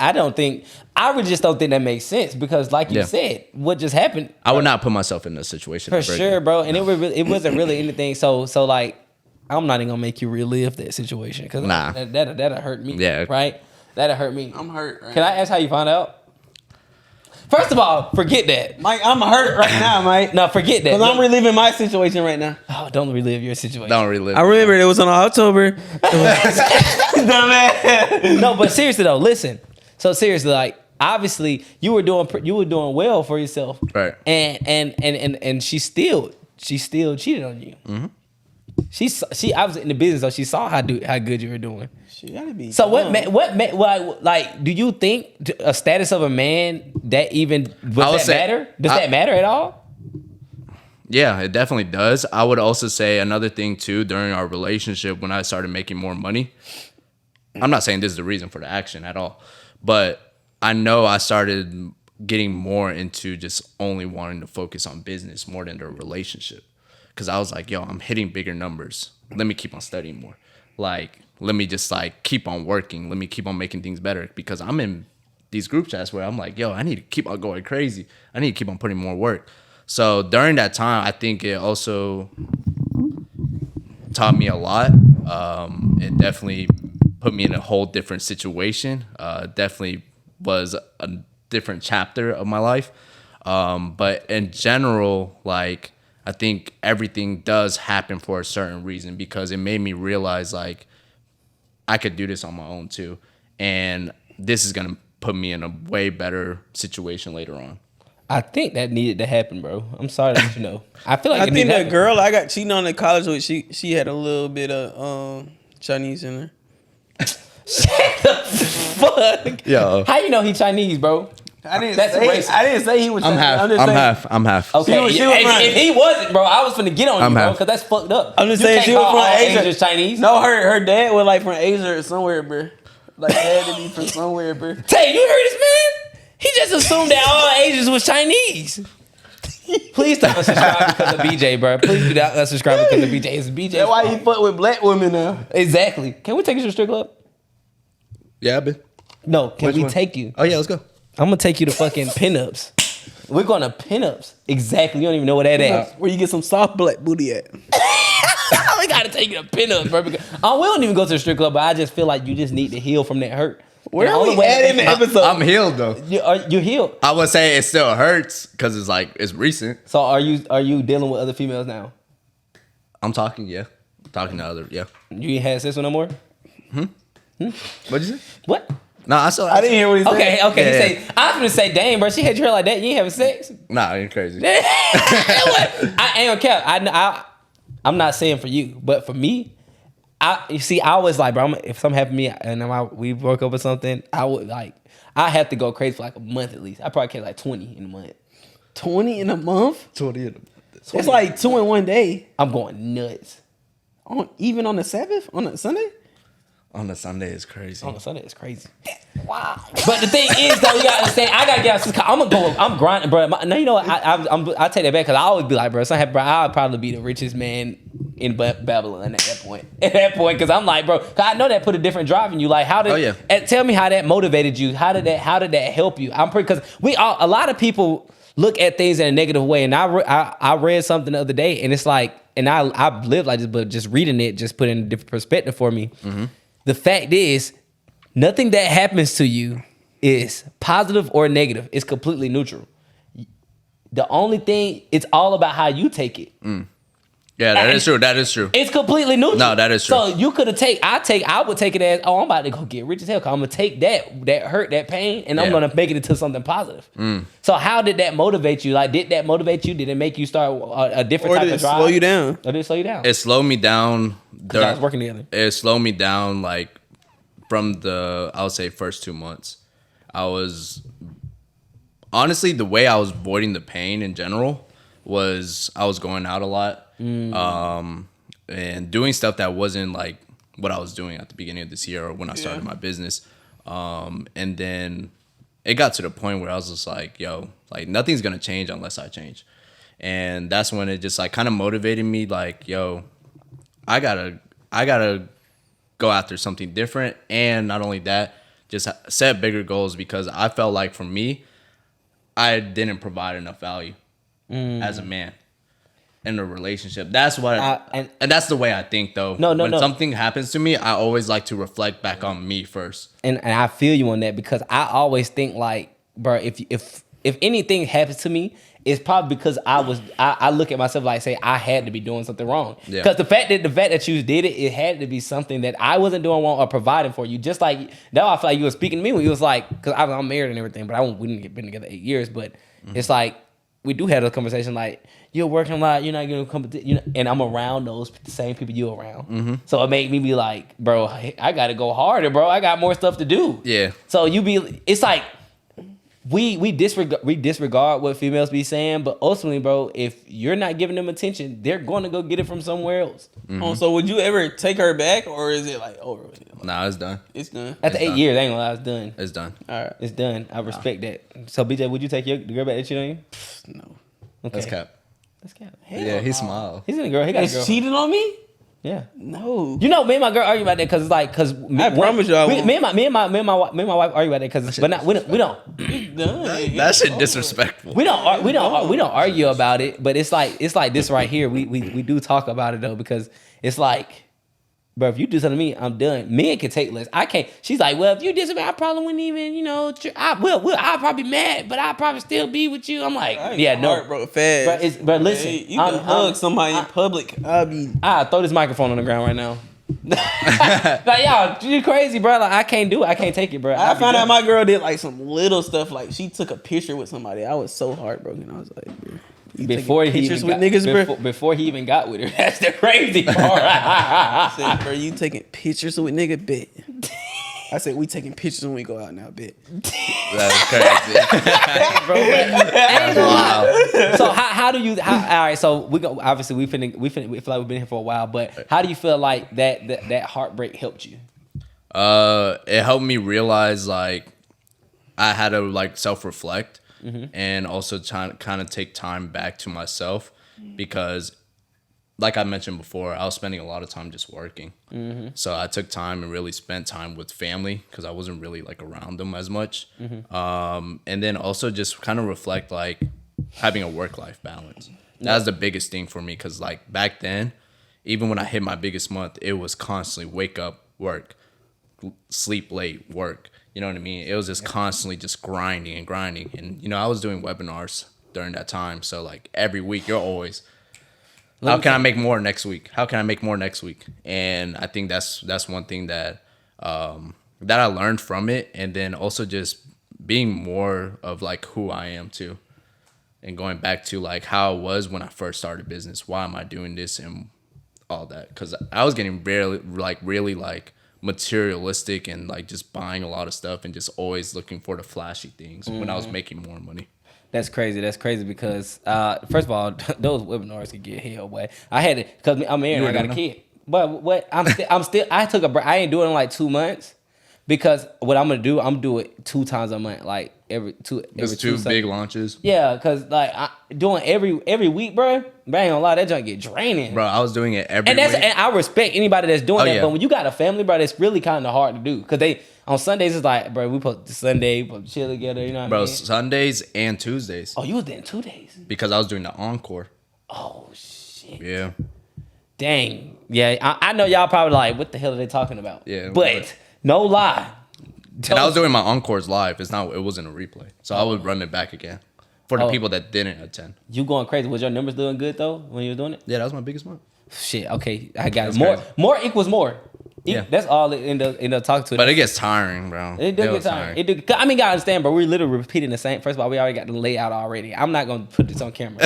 really just don't think that makes sense. Because like you Yeah. said, what just happened I would not put myself in a situation for ever sure, again. bro. And it wasn't really anything. So like, I'm not even gonna make you relive that situation because Nah. that'll hurt me. Yeah. Right. That'll hurt me. I'm hurt. Right Can I ask how you found out? First of all, forget that. Mike, I'm hurt right now, Mike. No, forget that. Because I'm reliving my situation right now. Oh, don't relive your situation. Don't relive. I remember it was on October. Dumbass. No, but seriously though, listen. So seriously, like obviously you were doing well for yourself, Right. And she still cheated on you. Mm-hmm. She I was in the business, so she saw how good you were doing. She gotta be. So dumb. like do you think a status of a man that even matter? Does that matter at all? Yeah, it definitely does. I would also say another thing too during our relationship when I started making more money. I'm not saying this is the reason for the action at all, but I know I started getting more into just only wanting to focus on business more than the relationship. Cause I was like, yo, I'm hitting bigger numbers. Let me keep on studying more. Like, let me just like keep on working. Let me keep on making things better. Because I'm in these group chats where I'm like, yo, I need to keep on going crazy. I need to keep on putting more work. So during that time, I think it also taught me a lot. It definitely put me in a whole different situation. Definitely was a different chapter of my life. But in general, like, I think everything does happen for a certain reason because it made me realize, like, I could do this on my own too. And this is going to put me in a way better situation later on. I think that needed to happen, bro. I'm sorry to let you know. I feel like I it think needed to that happen. girl I got cheating on in college with, she had a little bit of Chinese in her. Shut the fuck. Yo. How you know he Chinese, bro? I didn't That's say racist. I didn't say he was. I'm Chinese. half. just I'm saying- half. I'm half. Okay, She was if, from- if he wasn't, bro, I was finna get on I'm you, bro, half. because that's fucked up. I'm just You saying can't she was call from all Asia. Asians Chinese. No, her dad was like from Asia or somewhere, bro. Like had to be from somewhere, bro. Tay, you heard this man? He just assumed that all Asians was Chinese. Please don't unsubscribe because of BJ, bro. Please do not unsubscribe because of BJ. It's BJ. That's why he fuck with black women now. Exactly. Can we take you to the strip club? Yeah, I've been. No, can Which we one? take you? Oh, yeah, let's go. I'm gonna take you to fucking pinups. We're going to pinups. Exactly. You don't even know what that is. Where you get some soft black booty at? We gotta take you to pinups, bro. Because, we don't even go to the strip club, but I just feel like you just need to heal from that hurt. Where And are the we only way at to in the make- episode? I'm healed though. You healed. I would say it still hurts because it's like it's recent. So are you dealing with other females now? I'm talking, yeah. I'm talking to other, yeah. You ain't had sex with no more? What'd you say? What? No, I still. I didn't hear what he said. Okay. Yeah, He yeah. say, I was gonna say, dang, bro, she had your hair like that. You ain't having sex? Nah, you're crazy. I ain't gonna care. I'm not saying for you, but for me, You see, I was like, bro, if something happened to me and we broke up or something, I would like, I have to go crazy for like a month at least. I probably carry like 20 in a month. 20 in a month? 20 in a month. It's like 2 in one day. I'm going nuts. Even on the Sabbath? On a Sunday? On a Sunday is crazy. On a Sunday, it's crazy. Wow. But the thing is, though, you gotta understand, I gotta get out. I'm gonna go. I'm grinding, bro. No, you know what? I take that back because I always be like, bro, I'll probably be the richest man in Babylon at that point. At that point, because I'm like, bro, cause I know that put a different drive in you. Like, how did? Oh, yeah. Tell me how that motivated you. How did that help you? I'm pretty because a lot of people look at things in a negative way, and I read something the other day, and it's like, and I lived like this, but just reading it just put in a different perspective for me. Mm-hmm. The fact is, nothing that happens to you is positive or negative. It's completely neutral. The only thing, it's all about how you take it. Mm. Yeah, that is true. That is true. It's completely neutral. No, that is true. So you could have I would take it as, oh, I'm about to go get rich as hell. Cause I'm gonna take that hurt, that pain, and I'm gonna make it into something positive. Mm. So how did that motivate you? Like, did that motivate you? Did it make you start a different type of drive? Slow you down? Or did it slow you down? It slowed me down. I was working together. It slowed me down like from I would say first 2 months. I was honestly, the way I was avoiding the pain in general was I was going out a lot. And doing stuff that wasn't like what I was doing at the beginning of this year or when I started my business. And then it got to the point where I was just like, yo, like nothing's gonna change unless I change. And that's when it just like kind of motivated me, like, yo, I gotta go after something different. And not only that, just set bigger goals, because I felt like for me, I didn't provide enough value as a man in a relationship. That's what and that's the way I think, though. When something happens to me, I always like to reflect back on me first. And I feel you on that, because I always think like, bro, if anything happens to me, it's probably because I look at myself like, say, I had to be doing something wrong. Because the fact that you did it had to be something that I wasn't doing wrong or providing for you. Just like now, I feel like you were speaking to me when you was like, because I'm married and everything, but we didn't been together 8 years. But it's like we do have a conversation like, you're working a lot, you're not gonna come, and I'm around those same people you around. So it made me be like, bro, I gotta go harder, bro. I got more stuff to do. Yeah. So it's like, we disregard what females be saying, but ultimately, bro, if you're not giving them attention, they're going to go get it from somewhere else. Oh, so would you ever take her back, or is it like over? Nah, it's done. It's done. After 8 years, I ain't gonna lie, it's done. It's done. All right, it's done. I respect that. So, BJ, would you take the girl back that cheated on you? No. Okay. That's cap. That's cap. Yeah, he smiled. He's in a girl. He got a girl. Cheated on me? Yeah. No. You know, me and my girl argue about that because it's like, because I promise you, me and my wife argue about that because, but not we don't. That shit disrespectful. We don't argue about it, but it's like this right here. We do talk about it though, because it's like, bro, if you do something to me, I'm done. Men can take less. I can't. She's like, well, if you did something, I probably wouldn't even, I'll probably be mad, but I'll probably still be with you. I'm like, yeah, no. Heart broke fast. But listen, you can hug somebody in public. I'll throw this microphone on the ground right now. Like, y'all, you crazy, bro. Like, I can't do it. I can't take it, bro. I found out my girl did like some little stuff. Like, she took a picture with somebody. I was so heartbroken. I was like, bro. Before he even got with her. That's the crazy part. I said, bro, you taking pictures with nigga, bet. I said, we taking pictures when we go out now, bet. That's crazy. Bro, wow. So how do you all right, so we go, obviously we feel like we've been here for a while, but how do you feel like that heartbreak helped you? It helped me realize like I had to like self-reflect. And also kind of take time back to myself, because like I mentioned before, I was spending a lot of time just working. So I took time and really spent time with family, because I wasn't really like around them as much. And then also just kind of reflect like having a work-life balance. That was the biggest thing for me, because like back then, even when I hit my biggest month, it was constantly wake up, work, sleep late, work. You know what I mean? It was just constantly just grinding. And, I was doing webinars during that time. So, like, every week, you're always, how can I make more next week? How can I make more next week? And I think that's one thing that I learned from it. And then also just being more of, like, who I am, too. And going back to, like, how it was when I first started business. Why am I doing this? And all that, because I was getting really materialistic and like just buying a lot of stuff and just always looking for the flashy things when I was making more money. That's crazy. That's crazy because first of all, those webinars could get hell away. I had it because I'm married. I got a kid. But what I'm still. I took a break. I ain't doing it in like 2 months because what I'm gonna do, I'm do it 2 times a month, like every two big launches. Yeah, because like doing every week, bro. I ain't gonna lie, that junk get draining. Bro, I was doing it every week. And I respect anybody that's doing that. Yeah. But when you got a family, bro, it's really kind of hard to do because they on Sundays it's like, bro, we put Sunday, we chill together. You know what I mean? Sundays and Tuesdays. Oh, you was there 2 days Because I was doing the encore. Oh shit. Yeah. Dang. Yeah, I know y'all probably like, what the hell are they talking about? Yeah. But no lie. And I was doing my encores live. It wasn't a replay. So I would run it back again for the people that didn't attend. You going crazy. Was your numbers doing good though when you were doing it? Yeah, that was my biggest month. Shit, okay. I got That's it. More crazy. more equals more. Yeah. That's all it end up talking to. But it gets tiring, bro. It do get tiring. It do. I mean, gotta understand, bro. We're literally repeating the same. First of all, we already got the layout already. I'm not gonna put this on camera.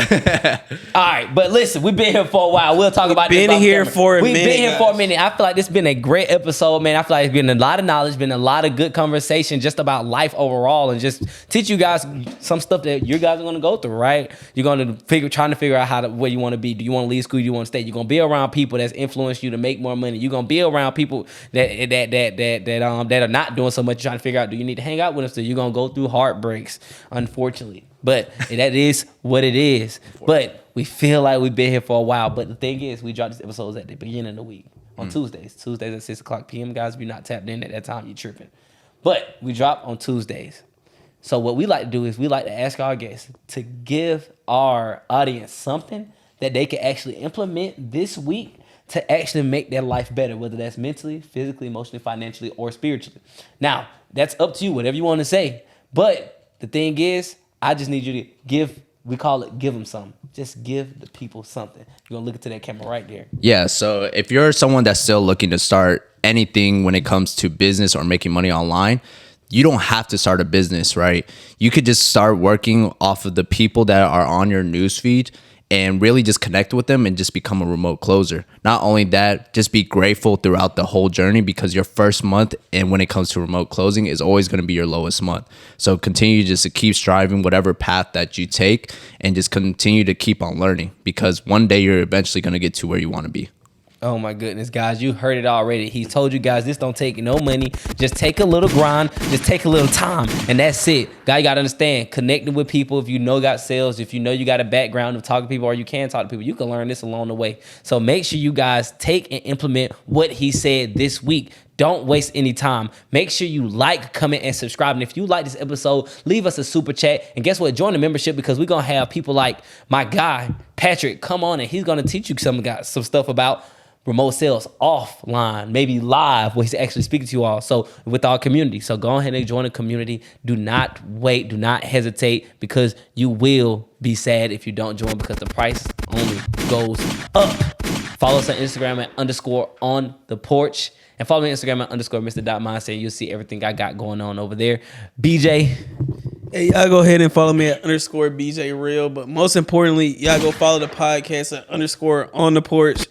All right, but listen, we've been here for a while. We'll talk about this. Been here for a minute. We've been here guys. for a minute. I feel like this has been a great episode, man. I feel like it's been a lot of knowledge, been a lot of good conversation just about life overall, and just teach you guys some stuff that you guys are gonna go through. Right? You're gonna trying to figure out where you want to be. Do you want to leave school? Do you want to stay? You're gonna be around people that's influenced you to make more money. You're gonna be around people that are not doing so much. You're trying to figure out, do you need to hang out with them? So you're gonna go through heartbreaks, unfortunately. But that is what it is. But we feel like we've been here for a while. But the thing is, we drop these episodes at the beginning of the week on Tuesdays. Tuesdays at 6:00 p.m. Guys, if you're not tapped in at that time, you're tripping. But we drop on Tuesdays. So what we like to do is we like to ask our guests to give our audience something that they can actually implement this week to actually make their life better, whether that's mentally, physically, emotionally, financially, or spiritually. Now, that's up to you, whatever you want to say. But the thing is, I just need you to give them something. Just give the people something. You're going to look into that camera right there. Yeah, so if you're someone that's still looking to start anything when it comes to business or making money online, you don't have to start a business, right? You could just start working off of the people that are on your newsfeed and really just connect with them and just become a remote closer. Not only that, just be grateful throughout the whole journey, because your first month, and when it comes to remote closing, is always going to be your lowest month. So continue just to keep striving whatever path that you take, and just continue to keep on learning, because one day you're eventually going to get to where you want to be. Oh my goodness, guys, you heard it already. He told you guys this don't take no money. Just take a little grind, just take a little time, and that's it. Guys, you gotta understand, connecting with people, if you know you got sales, if you know you got a background of talking to people, or you can talk to people, you can learn this along the way. So make sure you guys take and implement what he said this week. Don't waste any time. Make sure you like, comment, and subscribe. And if you like this episode, leave us a super chat. And guess what? Join the membership, because we're going to have people like my guy, Patrick, come on, and he's going to teach you some stuff about remote sales offline, maybe live, where he's actually speaking to you all. So with our community. So go ahead and join the community. Do not wait. Do not hesitate, because you will be sad if you don't join, because the price only goes up. Follow us on Instagram at _on_the_porch. And follow me on Instagram at _Mr.Mindset. You'll see everything I got going on over there. BJ. Hey, y'all go ahead and follow me at _BJ Real. But most importantly, y'all go follow the podcast at _on_the_porch.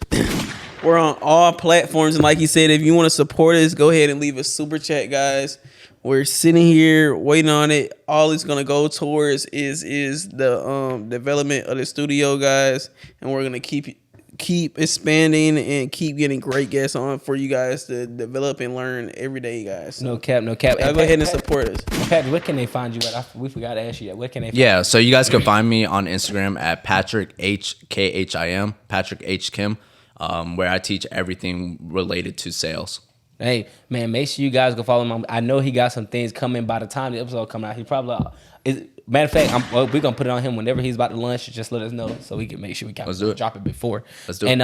We're on all platforms. And like he said, if you want to support us, go ahead and leave a super chat, guys. We're sitting here waiting on it. All it's going to go towards is the development of the studio, guys. And we're going to keep expanding and keep getting great guests on for you guys to develop and learn every day, guys. No cap. Y'all go ahead and support us. Patrick, where can they find you at? We forgot to ask you that. Where can they find Yeah, so you guys can find me on Instagram at Patrick H Khim, Patrick H Kim, where I teach everything related to sales. Hey, man, make sure you guys go follow him. I know he got some things coming by the time the episode come out. He probably matter of fact, we're gonna put it on him whenever he's about to lunch. Just let us know so we can make sure we can drop it before. Let's do it. And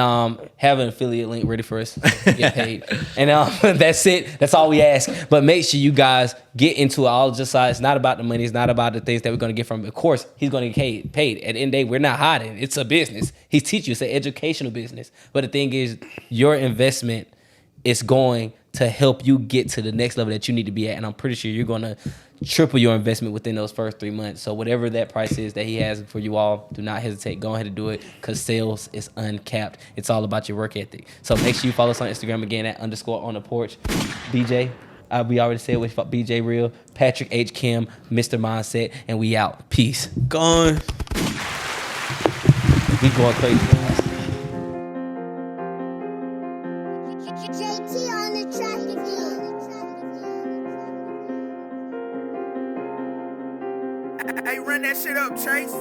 have an affiliate link ready for us. Get paid. And that's it. That's all we ask. But make sure you guys get into it. All just sides. It's not about the money. It's not about the things that we're gonna get from him. Of course, he's gonna get paid. At the end of the day, we're not hiding. It's a business. He's teaching you. It's an educational business. But the thing is, your investment it's going to help you get to the next level that you need to be at. And I'm pretty sure you're going to triple your investment within those first 3 months. So whatever that price is that he has for you all, do not hesitate. Go ahead and do it, because sales is uncapped. It's all about your work ethic. So make sure you follow us on Instagram again at _on_the_porch. BJ, we already said with BJ Real, Patrick H. Kim, Mr. Mindset, and we out. Peace. Gone. We going crazy. JT on the track again. Hey, run that shit up, Chase.